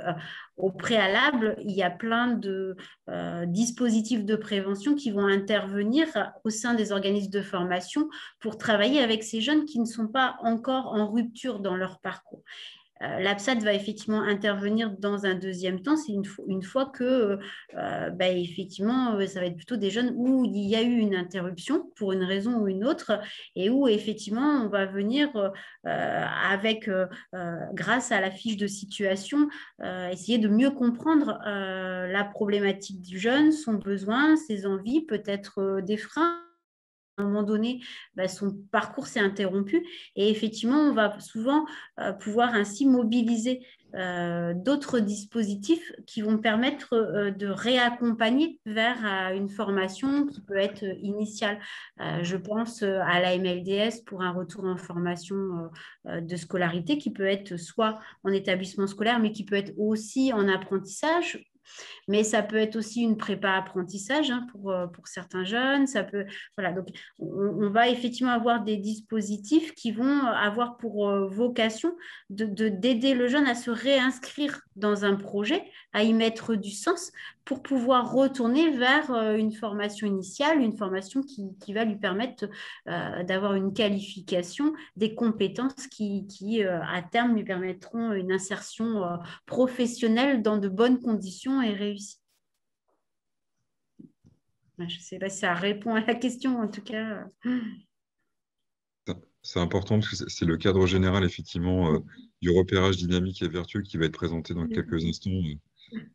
au préalable, il y a plein de dispositifs de prévention qui vont intervenir au sein des organismes de formation pour travailler avec ces jeunes qui ne sont pas encore en rupture dans leur parcours. La PSAD va effectivement intervenir dans un deuxième temps, c'est une fois que effectivement, ça va être plutôt des jeunes où il y a eu une interruption pour une raison ou une autre et où effectivement on va venir grâce à la fiche de situation, essayer de mieux comprendre la problématique du jeune, son besoin, ses envies, peut-être des freins. À un moment donné, son parcours s'est interrompu et effectivement, on va souvent pouvoir ainsi mobiliser d'autres dispositifs qui vont permettre de réaccompagner vers une formation qui peut être initiale. Je pense à la MLDS pour un retour en formation de scolarité qui peut être soit en établissement scolaire, mais qui peut être aussi en apprentissage. Mais ça peut être aussi une prépa apprentissage pour certains jeunes. Voilà, donc on va effectivement avoir des dispositifs qui vont avoir pour vocation d'aider le jeune à se réinscrire dans un projet, à y mettre du sens pour pouvoir retourner vers une formation initiale, une formation qui va lui permettre d'avoir une qualification, des compétences qui à terme lui permettront une insertion professionnelle dans de bonnes conditions et réussie. Je ne sais pas si ça répond à la question, en tout cas. C'est important parce que c'est le cadre général, effectivement, du repérage dynamique et vertueux qui va être présenté dans quelques instants.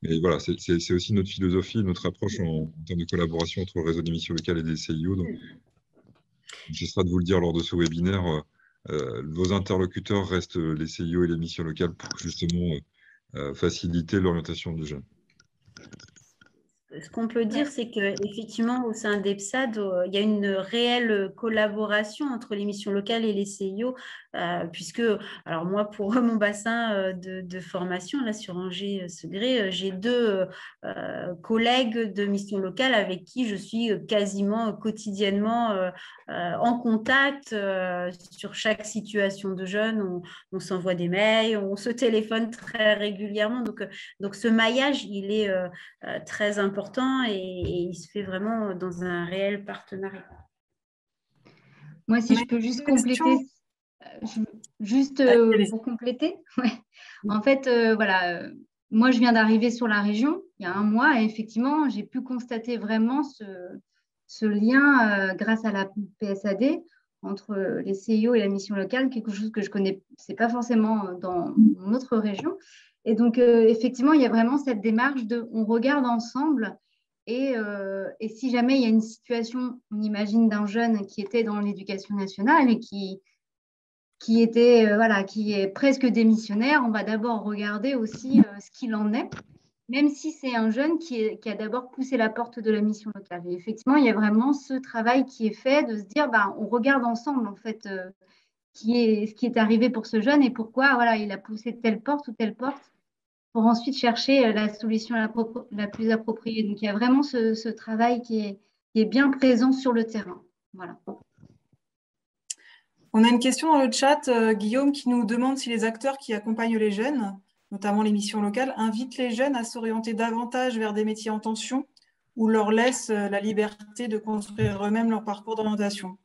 Mais voilà, c'est aussi notre philosophie, notre approche en termes de collaboration entre le réseau des missions locales et des CIO. Donc, j'essaierai de vous le dire lors de ce webinaire, vos interlocuteurs restent les CIO et les missions locales pour justement faciliter l'orientation du jeune. Ce qu'on peut dire, c'est qu'effectivement, au sein d'EPSAD, il y a une réelle collaboration entre les missions locales et les CIO, puisque, alors moi, pour mon bassin de formation, là, sur Angers-Segré, j'ai deux collègues de missions locales avec qui je suis quasiment quotidiennement en contact sur chaque situation de jeunes. On s'envoie des mails, on se téléphone très régulièrement. Donc ce maillage, il est très important et il se fait vraiment dans un réel partenariat. Moi, si je peux juste compléter, pour compléter, ouais. En fait, voilà, moi, je viens d'arriver sur la région il y a un mois et effectivement, j'ai pu constater vraiment ce lien grâce à la PSAD entre les CIO et la mission locale, quelque chose que je connais, c'est pas forcément dans mon autre région. Et donc, effectivement, il y a vraiment cette démarche on regarde ensemble et si jamais il y a une situation, on imagine d'un jeune qui était dans l'éducation nationale et qui est presque démissionnaire, on va d'abord regarder aussi ce qu'il en est, même si c'est un jeune qui a d'abord poussé la porte de la mission locale. Et effectivement, il y a vraiment ce travail qui est fait de se dire, on regarde ensemble en fait ce qui est arrivé pour ce jeune et pourquoi il a poussé telle porte ou telle porte pour ensuite chercher la solution la plus appropriée. Donc, il y a vraiment ce travail qui est bien présent sur le terrain. Voilà. On a une question dans le chat, Guillaume, qui nous demande si les acteurs qui accompagnent les jeunes, notamment les missions locales, invitent les jeunes à s'orienter davantage vers des métiers en tension ou leur laissent la liberté de construire eux-mêmes leur parcours d'orientation.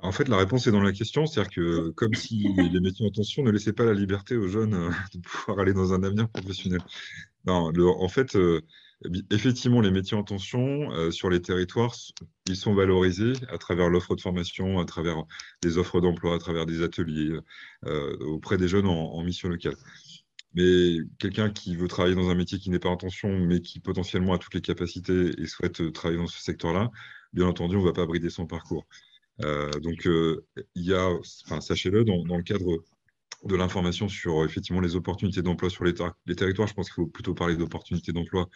En fait, la réponse est dans la question, c'est-à-dire que comme si les métiers en tension ne laissaient pas la liberté aux jeunes de pouvoir aller dans un avenir professionnel. Non, en fait, effectivement, les métiers en tension sur les territoires, ils sont valorisés à travers l'offre de formation, à travers des offres d'emploi, à travers des ateliers auprès des jeunes en mission locale. Mais quelqu'un qui veut travailler dans un métier qui n'est pas en tension, mais qui potentiellement a toutes les capacités et souhaite travailler dans ce secteur-là, bien entendu, on ne va pas brider son parcours. Donc, il y a, sachez-le, dans le cadre de l'information sur effectivement les opportunités d'emploi sur les territoires, je pense qu'il faut plutôt parler d'opportunités d'emploi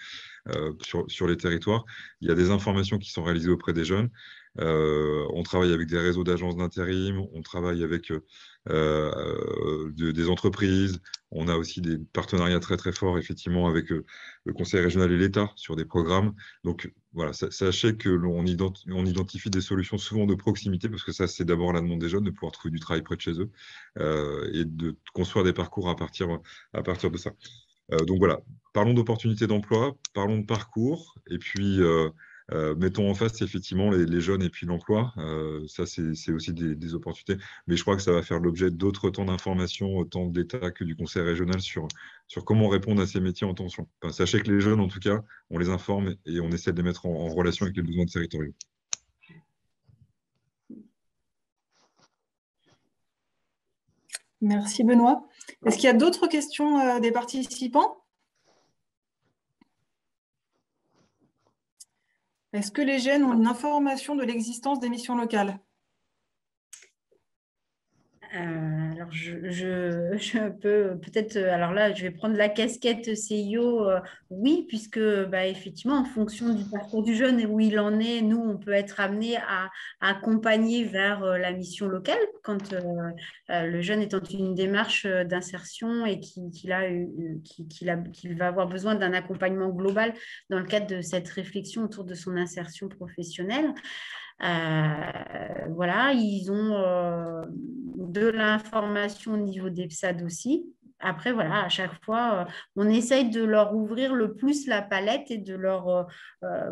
sur les territoires. Il y a des informations qui sont réalisées auprès des jeunes. On travaille avec des réseaux d'agences d'intérim, on travaille avec des entreprises. On a aussi des partenariats très très forts effectivement avec le Conseil régional et l'État sur des programmes. Donc voilà, sachez que on identifie des solutions souvent de proximité parce que ça c'est d'abord la demande des jeunes de pouvoir trouver du travail près de chez eux et de construire des parcours à partir de ça. Donc voilà, parlons d'opportunités d'emploi, parlons de parcours, et puis mettons en face effectivement les jeunes et puis l'emploi. Ça, c'est aussi des opportunités. Mais je crois que ça va faire l'objet d'autres temps d'information, autant de l'État que du Conseil régional sur comment répondre à ces métiers en tension. Enfin, sachez que les jeunes, en tout cas, on les informe et on essaie de les mettre en relation avec les besoins territoriaux. Merci Benoît. Est-ce qu'il y a d'autres questions des participants ? Est-ce que les jeunes ont une information de l'existence des missions locales ? Alors, je peux peut-être, alors là, je vais prendre la casquette CIO, oui, puisque effectivement, en fonction du parcours du jeune et où il en est, nous, on peut être amené à accompagner vers la mission locale quand le jeune est en une démarche d'insertion et qu'il va avoir besoin d'un accompagnement global dans le cadre de cette réflexion autour de son insertion professionnelle. Voilà, ils ont de l'information au niveau d'EPSAD aussi. Après, voilà, à chaque fois, on essaye de leur ouvrir le plus la palette et de leur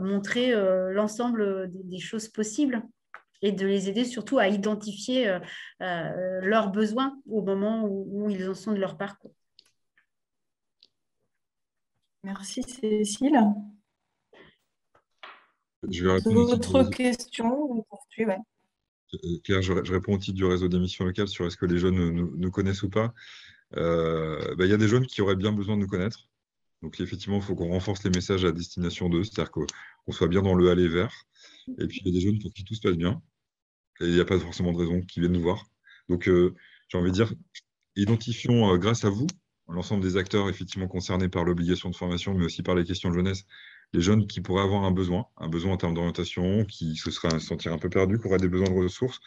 montrer l'ensemble des choses possibles et de les aider surtout à identifier leurs besoins au moment où ils en sont de leur parcours. Merci Cécile. Je vais répondre d'autres questions ? Claire, je réponds au titre du réseau d'émissions locales sur est-ce que les jeunes nous connaissent ou pas. Il y a des jeunes qui auraient bien besoin de nous connaître. Donc effectivement, il faut qu'on renforce les messages à destination d'eux, c'est-à-dire qu'on soit bien dans le aller vers. Et puis il y a des jeunes pour qui tout se passe bien. Et il n'y a pas forcément de raison qu'ils viennent nous voir. Donc j'ai envie de dire, identifions grâce à vous l'ensemble des acteurs effectivement concernés par l'obligation de formation, mais aussi par les questions de jeunesse, les jeunes qui pourraient avoir un besoin en termes d'orientation, qui se seraient sentir un peu perdus, qui auraient des besoins de ressources.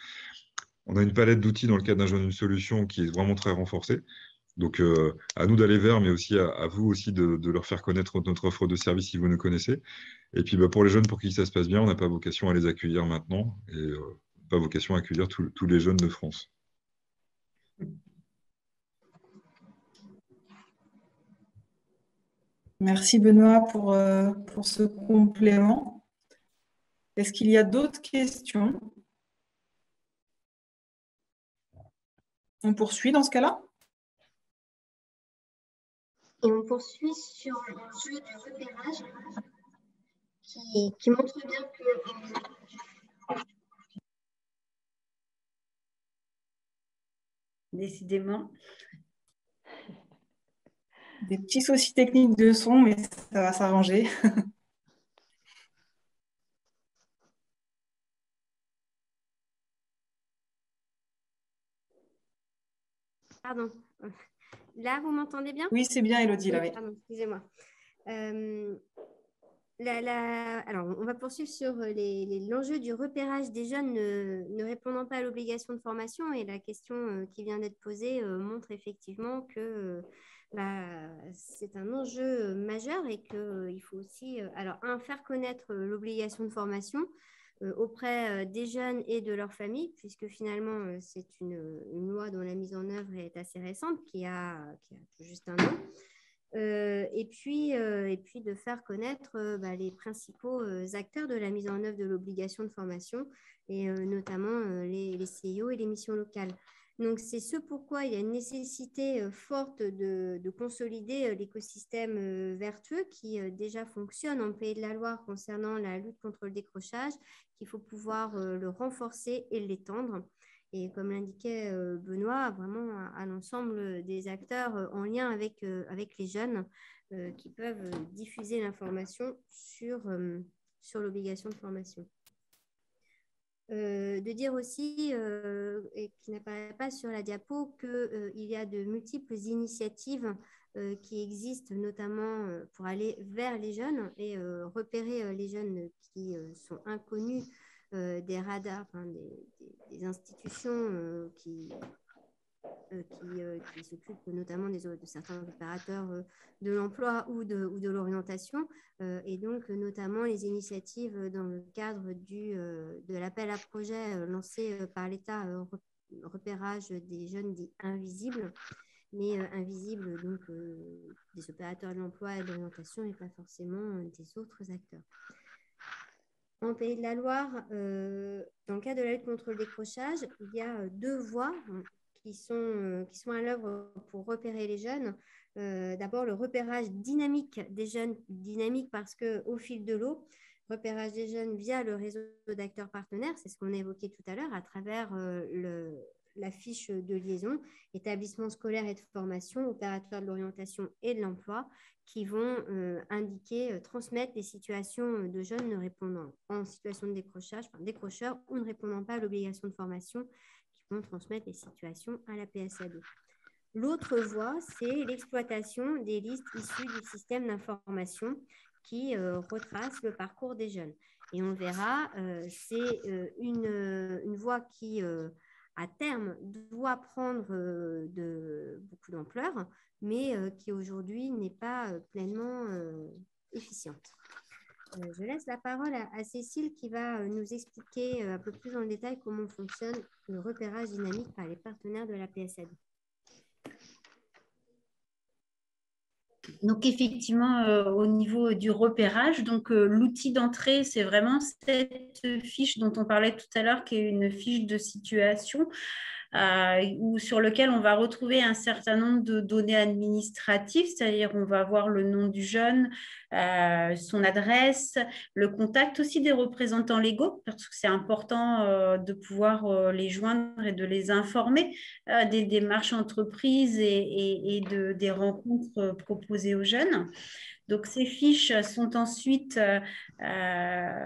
On a une palette d'outils dans le cadre d'un jeune, une solution qui est vraiment très renforcée. Donc, à nous d'aller vers, mais aussi à vous aussi de leur faire connaître notre offre de service si vous nous connaissez. Et puis, pour les jeunes pour qui ça se passe bien, on n'a pas vocation à les accueillir maintenant et pas vocation à accueillir tous les jeunes de France. Merci Benoît pour ce complément. Est-ce qu'il y a d'autres questions? On poursuit dans ce cas-là? Et on poursuit sur l'enjeu du repérage qui montre bien que... Décidément. Des petits soucis techniques de son, mais ça va s'arranger. Pardon. Là, vous m'entendez bien? Oui, c'est bien, Élodie. Là, oui. Pardon, excusez-moi. Alors, on va poursuivre sur l'enjeu du repérage des jeunes ne répondant pas à l'obligation de formation. Et la question qui vient d'être posée montre effectivement que c'est un enjeu majeur et qu'il faut aussi faire connaître l'obligation de formation auprès des jeunes et de leurs familles, puisque finalement, c'est une loi dont la mise en œuvre est assez récente, qui a tout juste un an. Et puis de faire connaître les principaux acteurs de la mise en œuvre de l'obligation de formation, et notamment les CIO et les missions locales. Donc, c'est ce pourquoi il y a une nécessité forte de consolider l'écosystème vertueux qui déjà fonctionne en Pays de la Loire concernant la lutte contre le décrochage, qu'il faut pouvoir le renforcer et l'étendre. Et comme l'indiquait Benoît, vraiment à l'ensemble des acteurs en lien avec les jeunes qui peuvent diffuser l'information sur l'obligation de formation. De dire aussi, et qui n'apparaît pas sur la diapo, qu'il y a de multiples initiatives qui existent, notamment pour aller vers les jeunes et repérer les jeunes qui sont inconnus des radars, des institutions qui s'occupent notamment de certains opérateurs de l'emploi ou de l'orientation, et donc notamment les initiatives dans le cadre de l'appel à projet lancé par l'État, repérage des jeunes dits invisibles, mais invisibles donc des opérateurs de l'emploi et de l'orientation et pas forcément des autres acteurs. En Pays de la Loire, dans le cadre de la lutte contre le décrochage, il y a 2 voies qui sont à l'œuvre pour repérer les jeunes. D'abord, le repérage dynamique des jeunes, dynamique parce qu'au fil de l'eau, repérage des jeunes via le réseau d'acteurs partenaires, c'est ce qu'on a évoqué tout à l'heure, à travers la fiche de liaison, établissements scolaires et de formation, opérateurs de l'orientation et de l'emploi, qui vont transmettre les situations de jeunes ne répondant en situation de décrochage, décrocheurs ou ne répondant pas à l'obligation de formation, qui vont transmettre les situations à la PSAD. L'autre voie, c'est l'exploitation des listes issues du système d'information qui retrace le parcours des jeunes. Et on verra, c'est une voie qui, à terme, doit prendre beaucoup d'ampleur, mais qui aujourd'hui n'est pas pleinement efficiente. Je laisse la parole à Cécile qui va nous expliquer un peu plus en détail comment fonctionne le repérage dynamique par les partenaires de la PSAD. Donc, effectivement, au niveau du repérage, donc l'outil d'entrée, c'est vraiment cette fiche dont on parlait tout à l'heure, qui est une fiche de situation sur lequel on va retrouver un certain nombre de données administratives, c'est-à-dire on va voir le nom du jeune, son adresse, le contact aussi des représentants légaux, parce que c'est important de pouvoir les joindre et de les informer des démarches entreprises et des rencontres proposées aux jeunes. Donc, ces fiches sont ensuite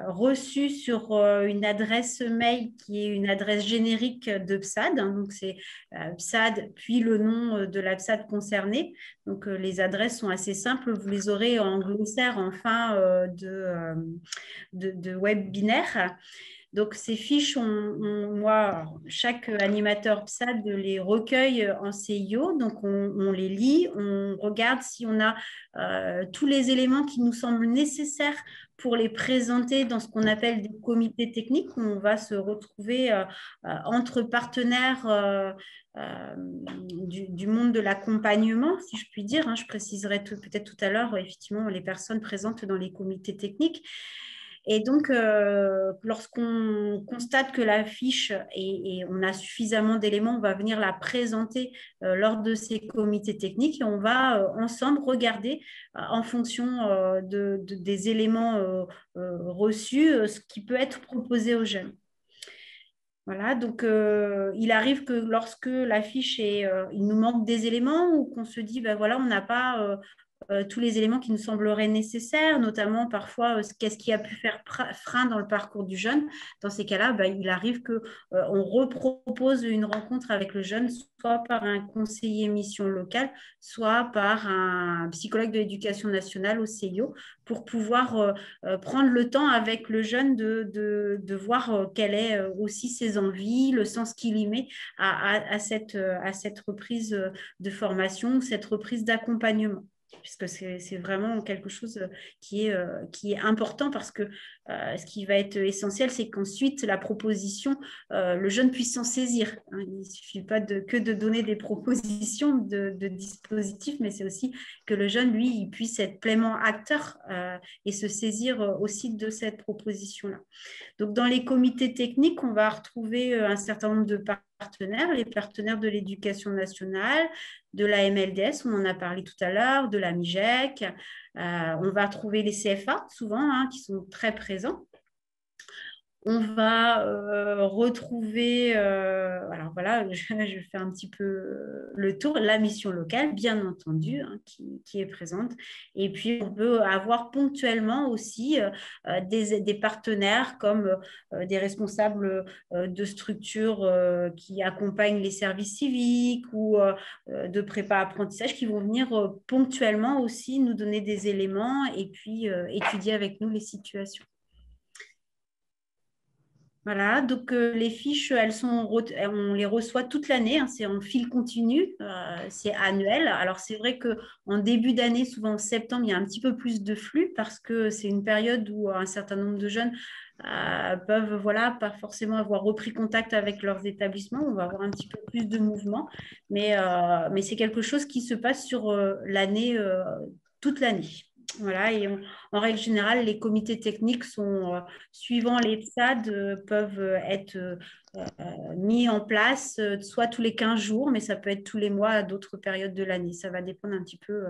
reçues sur une adresse mail qui est une adresse générique de PSAD. Hein, donc, c'est PSAD, puis le nom de la PSAD concernée. Donc, les adresses sont assez simples. Vous les aurez en glossaire en fin de webinaire. Donc, ces fiches, moi, chaque animateur PSAD les recueille en CIO. Donc, on les lit, on regarde si on a tous les éléments qui nous semblent nécessaires pour les présenter dans ce qu'on appelle des comités techniques, où on va se retrouver entre partenaires du monde de l'accompagnement, si je puis dire. Hein. Je préciserai peut-être tout à l'heure, effectivement, les personnes présentes dans les comités techniques. Et donc, lorsqu'on constate que la fiche et on a suffisamment d'éléments, on va venir la présenter lors de ces comités techniques et on va ensemble regarder en fonction des éléments reçus ce qui peut être proposé aux jeunes. Voilà, donc il arrive que lorsque la fiche il nous manque des éléments ou qu'on se dit, ben voilà, on n'a pas tous les éléments qui nous sembleraient nécessaires, notamment parfois qu'est-ce qui a pu faire frein dans le parcours du jeune. Dans ces cas-là, il arrive qu'on repropose une rencontre avec le jeune, soit par un conseiller mission locale, soit par un psychologue de l'éducation nationale au CIO, pour pouvoir prendre le temps avec le jeune de voir quelle est aussi ses envies, le sens qu'il y met à cette reprise de formation, cette reprise d'accompagnement, puisque c'est vraiment quelque chose qui est important, parce que ce qui va être essentiel, c'est qu'ensuite, la proposition, le jeune puisse s'en saisir. Hein. Il ne suffit pas que de donner des propositions de dispositifs, mais c'est aussi que le jeune, lui, il puisse être pleinement acteur et se saisir aussi de cette proposition-là. Donc, dans les comités techniques, on va retrouver un certain nombre de partenaires, les partenaires de l'éducation nationale, de la MLDS, on en a parlé tout à l'heure, de la MIGEC. On va trouver les CFA, souvent, hein, qui sont très présents. On va retrouver, alors voilà, je fais un petit peu le tour, la mission locale, bien entendu, hein, qui est présente. Et puis, on peut avoir ponctuellement aussi des partenaires comme des responsables de structures qui accompagnent les services civiques ou de prépa-apprentissage, qui vont venir ponctuellement aussi nous donner des éléments et puis étudier avec nous les situations. Voilà, donc les fiches, on les reçoit toute l'année, hein, c'est en fil continu, c'est annuel. Alors c'est vrai qu'en début d'année, souvent en septembre, il y a un petit peu plus de flux parce que c'est une période où un certain nombre de jeunes peuvent pas forcément avoir repris contact avec leurs établissements. On va avoir un petit peu plus de mouvement, mais c'est quelque chose qui se passe sur l'année, toute l'année. Voilà, et en règle générale, les comités techniques sont, suivant les PSAD, peuvent être mis en place soit tous les 15 jours, mais ça peut être tous les mois à d'autres périodes de l'année. Ça va dépendre un petit peu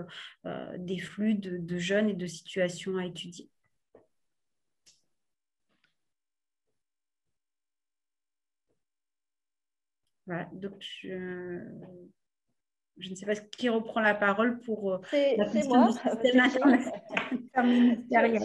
des flux de jeunes et de situations à étudier. Voilà, donc je ne sais pas qui reprend la parole pour la question du système interministériel.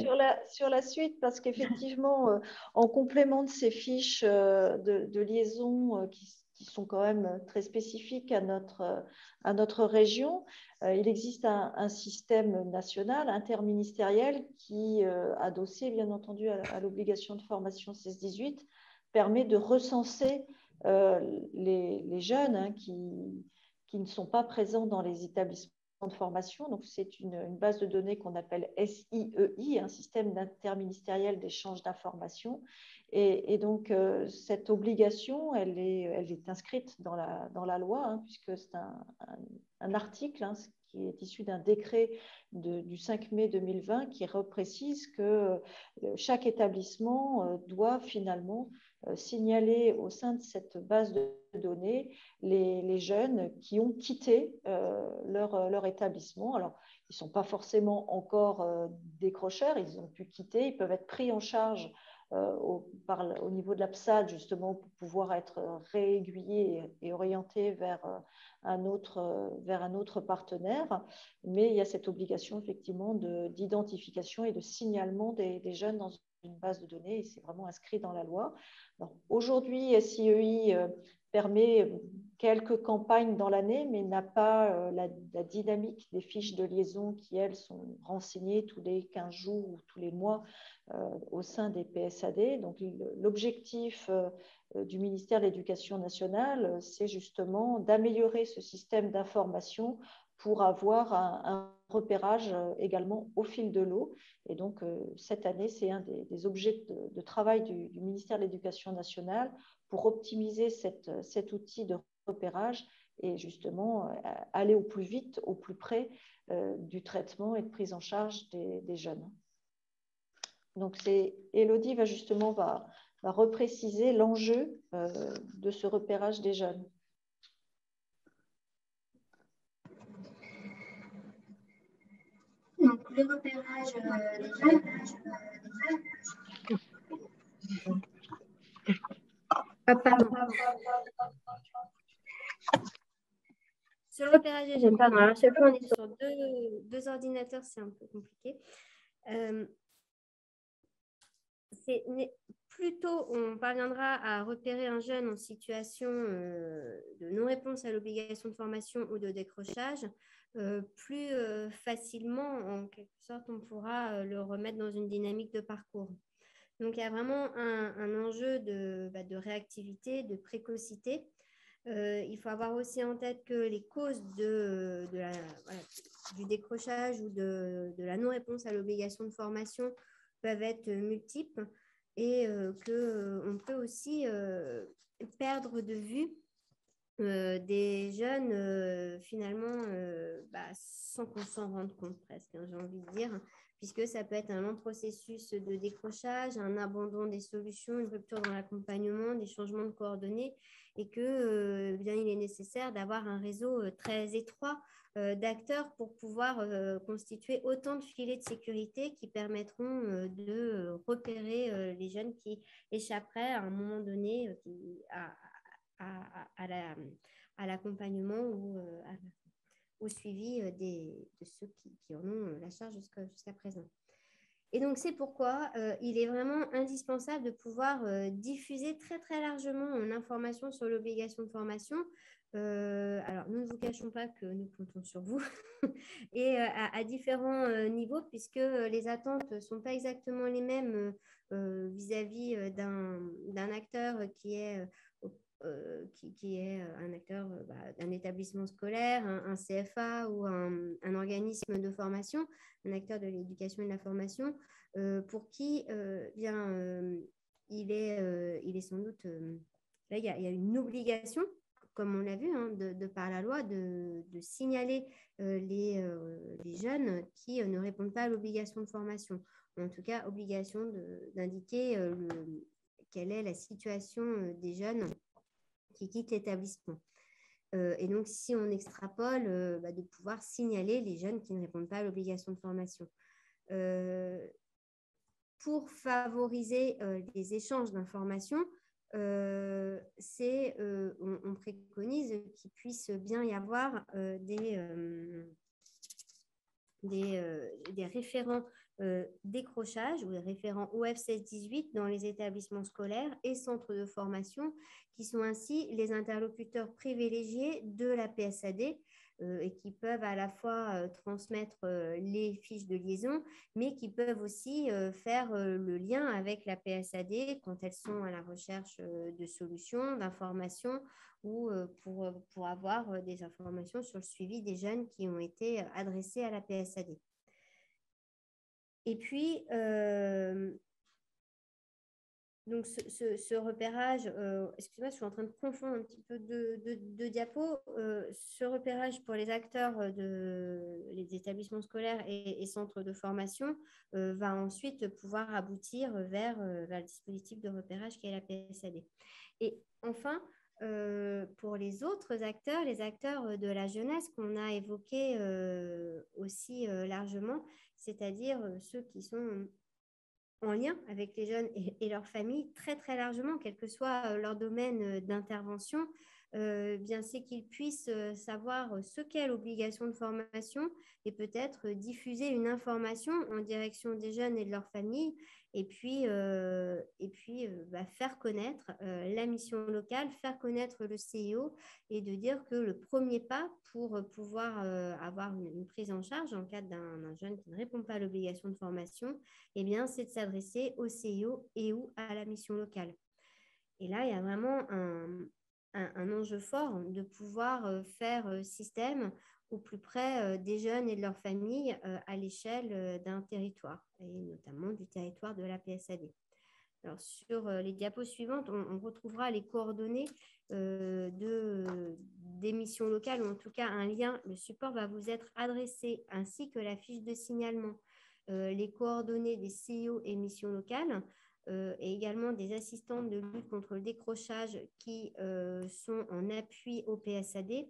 Sur la suite, parce qu'effectivement, en complément de ces fiches de liaison qui sont quand même très spécifiques à notre région, il existe un système national interministériel qui, adossé bien entendu à l'obligation de formation 16-18, permet de recenser les jeunes, hein, qui ne sont pas présents dans les établissements de formation. Donc, c'est une base de données qu'on appelle SIEI, un système interministériel d'échange d'informations. Et donc, cette obligation, elle est inscrite dans la loi, hein, puisque c'est un article, hein, qui est issu d'un décret du 5 mai 2020 qui reprécise que chaque établissement doit finalement signaler au sein de cette base de données les jeunes qui ont quitté leur établissement. Alors, ils ne sont pas forcément encore décrocheurs, ils ont pu quitter, ils peuvent être pris en charge au niveau de la PSAD, justement, pour pouvoir être réaiguillé et orienté vers un autre partenaire. Mais il y a cette obligation, effectivement, d'identification et de signalement des jeunes dans une base de données, et c'est vraiment inscrit dans la loi. Aujourd'hui, SIEI permet quelques campagnes dans l'année, mais n'a pas la dynamique des fiches de liaison qui, elles, sont renseignées tous les 15 jours ou tous les mois au sein des PSAD. Donc, l'objectif du ministère de l'Éducation nationale, c'est justement d'améliorer ce système d'information pour avoir un repérage également au fil de l'eau. Et donc, cette année, c'est un des objets de travail du ministère de l'Éducation nationale pour optimiser cet outil de repérage et justement aller au plus vite, au plus près du traitement et de prise en charge des jeunes. Donc, Élodie va justement repréciser l'enjeu de ce repérage des jeunes. Donc, le repérage des jeunes. Ah, pardon. Sur le repérage des jeunes, pardon. Alors, à chaque fois, on est sur deux ordinateurs, c'est un peu compliqué. Plutôt, on parviendra à repérer un jeune en situation de non-réponse à l'obligation de formation ou de décrochage, plus facilement, en quelque sorte, on pourra le remettre dans une dynamique de parcours. Donc, il y a vraiment un enjeu de réactivité, de précocité. Il faut avoir aussi en tête que les causes du décrochage ou de la non-réponse à l'obligation de formation peuvent être multiples et qu'on peut aussi perdre de vue des jeunes finalement sans qu'on s'en rende compte presque, j'ai envie de dire, puisque ça peut être un long processus de décrochage, un abandon des solutions, une rupture dans l'accompagnement, des changements de coordonnées, et que bien, il est nécessaire d'avoir un réseau très étroit d'acteurs pour pouvoir constituer autant de filets de sécurité qui permettront de repérer les jeunes qui échapperaient à un moment donné à l'accompagnement ou au suivi de ceux qui en ont la charge jusqu'à présent. Et donc, c'est pourquoi il est vraiment indispensable de pouvoir diffuser très, très largement l'information sur l'obligation de formation. Alors, nous ne vous cachons pas que nous comptons sur vous et à différents niveaux, puisque les attentes ne sont pas exactement les mêmes vis-à-vis d'un acteur qui est un acteur d'un établissement scolaire, un CFA ou un organisme de formation, un acteur de l'éducation et de la formation, pour qui il est sans doute... là, il y a une obligation, comme on l'a vu, de par la loi, de signaler les jeunes qui ne répondent pas à l'obligation de formation. En tout cas, obligation d'indiquer quelle est la situation des jeunes qui quittent l'établissement. Et donc, si on extrapole, de pouvoir signaler les jeunes qui ne répondent pas à l'obligation de formation. Pour favoriser les échanges d'informations, on préconise qu'il puisse bien y avoir des référents décrochage ou des référents OF 16-18 dans les établissements scolaires et centres de formation qui sont ainsi les interlocuteurs privilégiés de la PSAD et qui peuvent à la fois transmettre les fiches de liaison, mais qui peuvent aussi faire le lien avec la PSAD quand elles sont à la recherche de solutions, d'informations ou pour avoir des informations sur le suivi des jeunes qui ont été adressés à la PSAD. Et puis, donc ce repérage, excusez-moi, je suis en train de confondre un petit peu de diapos. Ce repérage pour les acteurs les établissements scolaires et centres de formation va ensuite pouvoir aboutir vers le dispositif de repérage qui est la PSAD. Et enfin, pour les autres acteurs, les acteurs de la jeunesse qu'on a évoqués aussi largement, c'est-à-dire ceux qui sont en lien avec les jeunes et leurs familles très, très largement, quel que soit leur domaine d'intervention. Bien c'est qu'ils puissent savoir ce qu'est l'obligation de formation et peut-être diffuser une information en direction des jeunes et de leurs familles et puis faire connaître la mission locale, faire connaître le CIO et de dire que le premier pas pour pouvoir avoir une prise en charge en cas d'un jeune qui ne répond pas à l'obligation de formation, eh bien, c'est de s'adresser au CIO et ou à la mission locale. Et là, il y a vraiment un enjeu fort de pouvoir faire système au plus près des jeunes et de leurs familles à l'échelle d'un territoire, et notamment du territoire de la PSAD. Alors, sur les diapos suivantes, on retrouvera les coordonnées des missions locales, ou en tout cas un lien. Le support va vous être adressé, ainsi que la fiche de signalement, les coordonnées des CIO et missions locales, et également des assistantes de lutte contre le décrochage qui sont en appui au PSAD,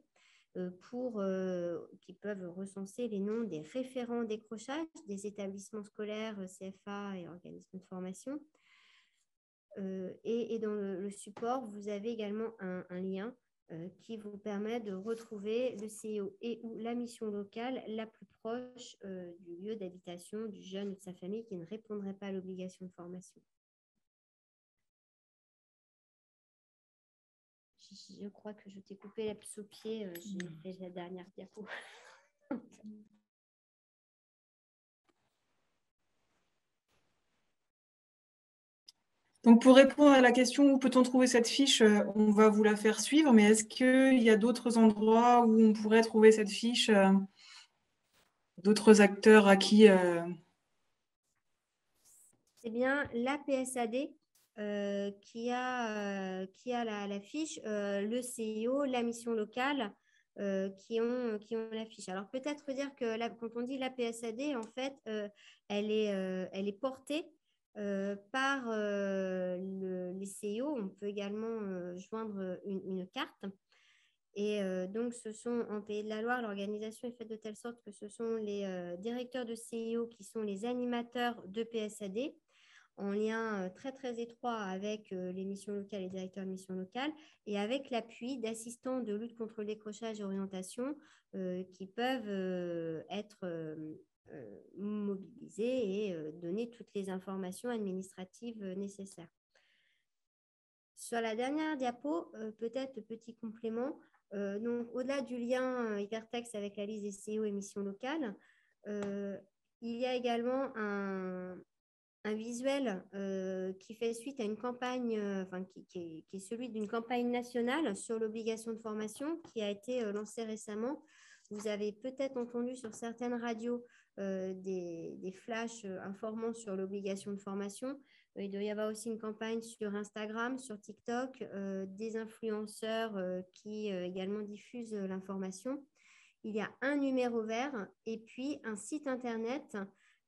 qui peuvent recenser les noms des référents décrochage des établissements scolaires, CFA et organismes de formation. Et dans le support, vous avez également un lien qui vous permet de retrouver le CIO et ou la mission locale la plus proche du lieu d'habitation du jeune ou de sa famille qui ne répondrait pas à l'obligation de formation. Je crois que je t'ai coupé la puce au pied, j'ai fait la dernière diapo. Donc, pour répondre à la question où peut-on trouver cette fiche, on va vous la faire suivre, mais est-ce qu'il y a d'autres endroits où on pourrait trouver cette fiche, d'autres acteurs à qui C'est bien la PSAD qui a la fiche, le CIO, la mission locale qui ont la fiche. Alors peut-être dire que quand on dit la PSAD, en fait, elle est portée par les CIO. On peut également joindre une carte. Et donc, ce sont en Pays de la Loire, l'organisation est faite de telle sorte que ce sont les directeurs de CIO qui sont les animateurs de PSAD, en lien très, très étroit avec les missions locales et directeurs de missions locales, et avec l'appui d'assistants de lutte contre le décrochage et orientation qui peuvent être mobilisés et donner toutes les informations administratives nécessaires. Sur la dernière diapo, peut-être petit complément, donc au-delà du lien hypertexte avec la liste des CIO et missions locales, il y a également un visuel qui fait suite à une campagne, qui est celui d'une campagne nationale sur l'obligation de formation qui a été lancée récemment. Vous avez peut-être entendu sur certaines radios des flashs informant sur l'obligation de formation. Il doit y avoir aussi une campagne sur Instagram, sur TikTok, des influenceurs qui également diffusent l'information. Il y a un numéro vert et puis un site internet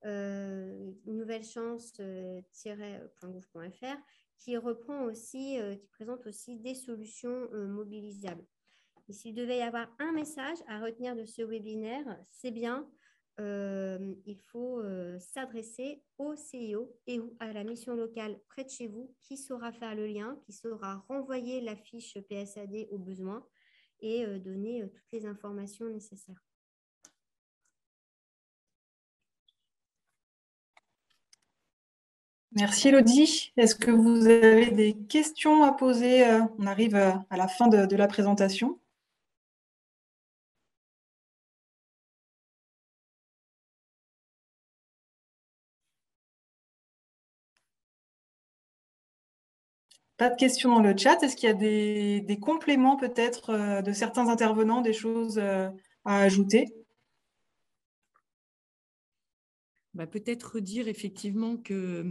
nouvellechance-gouv.fr qui reprend aussi, qui présente aussi des solutions mobilisables. Et s'il devait y avoir un message à retenir de ce webinaire, c'est bien il faut s'adresser au CIO et à la mission locale près de chez vous qui saura faire le lien, qui saura renvoyer la fiche PSAD au besoin et donner toutes les informations nécessaires. Merci Elodie. Est-ce que vous avez des questions à poser? On arrive à la fin de la présentation. Pas de questions dans le chat. Est-ce qu'il y a des compléments peut-être de certains intervenants, des choses à ajouter? Peut-être dire effectivement que,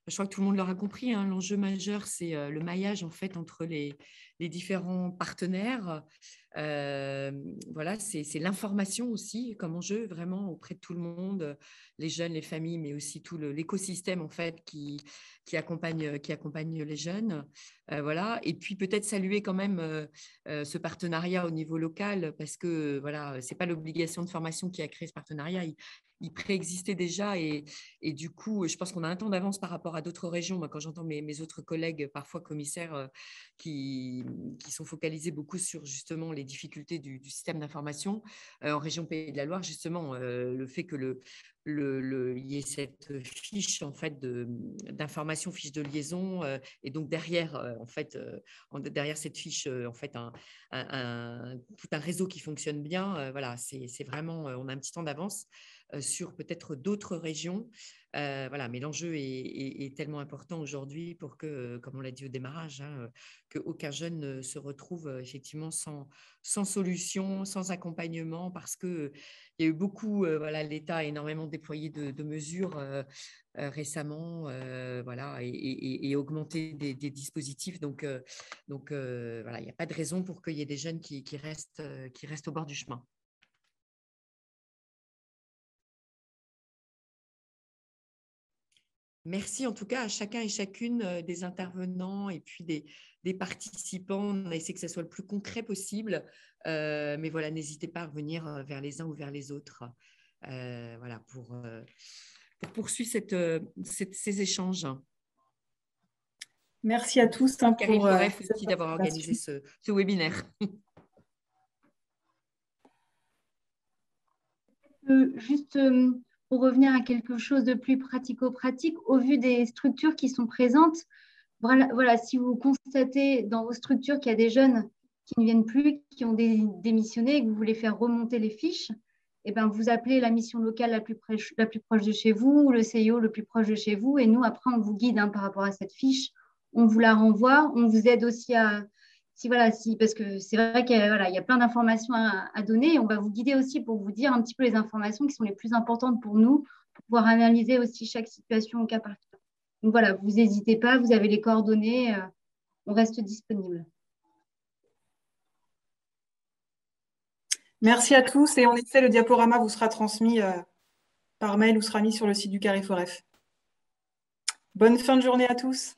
je crois que tout le monde l'aura compris, hein, l'enjeu majeur, c'est le maillage en fait entre les différents partenaires. Voilà, c'est l'information aussi comme enjeu vraiment auprès de tout le monde, les jeunes, les familles, mais aussi tout l'écosystème en fait qui accompagne les jeunes. Voilà. Et puis peut-être saluer quand même ce partenariat au niveau local parce que voilà, c'est pas l'obligation de formation qui a créé ce partenariat. il préexistait déjà et du coup, je pense qu'on a un temps d'avance par rapport à d'autres régions. Moi, quand j'entends mes autres collègues, parfois commissaires, qui sont focalisés beaucoup sur justement les difficultés du système d'information en région Pays de la Loire, justement, le fait que il y ait cette fiche en fait d'information, fiche de liaison, et donc derrière en fait derrière cette fiche en fait tout un réseau qui fonctionne bien. Voilà, c'est vraiment on a un petit temps d'avance sur peut-être d'autres régions. Voilà, mais l'enjeu est tellement important aujourd'hui pour que, comme on l'a dit au démarrage, qu'aucun jeune ne se retrouve effectivement sans solution, sans accompagnement, parce qu'il y a eu beaucoup, voilà, l'État a énormément déployé de mesures récemment, voilà, et augmenté des dispositifs. Donc voilà, il n'y a pas de raison pour qu'il y ait des jeunes qui restent au bord du chemin. Merci en tout cas à chacun et chacune des intervenants et puis des participants. On a essayé que ça soit le plus concret possible, mais voilà, n'hésitez pas à revenir vers les uns ou vers les autres, voilà, pour poursuivre ces échanges. Merci à tous pour aussi d'avoir organisé ce webinaire. Juste pour revenir à quelque chose de plus pratico-pratique, au vu des structures qui sont présentes, voilà, si vous constatez dans vos structures qu'il y a des jeunes qui ne viennent plus, qui ont démissionné et que vous voulez faire remonter les fiches, eh ben, vous appelez la mission locale la plus proche de chez vous, ou le CIO le plus proche de chez vous, et nous, après, on vous guide par rapport à cette fiche, on vous la renvoie, on vous aide aussi parce que c'est vrai qu'il y a plein d'informations à donner. On va vous guider aussi pour vous dire un petit peu les informations qui sont les plus importantes pour nous, pour pouvoir analyser aussi chaque situation au cas par cas. Donc voilà, vous n'hésitez pas, vous avez les coordonnées, on reste disponible. Merci à tous. Et en effet, le diaporama vous sera transmis par mail ou sera mis sur le site du Carrefour F. Bonne fin de journée à tous.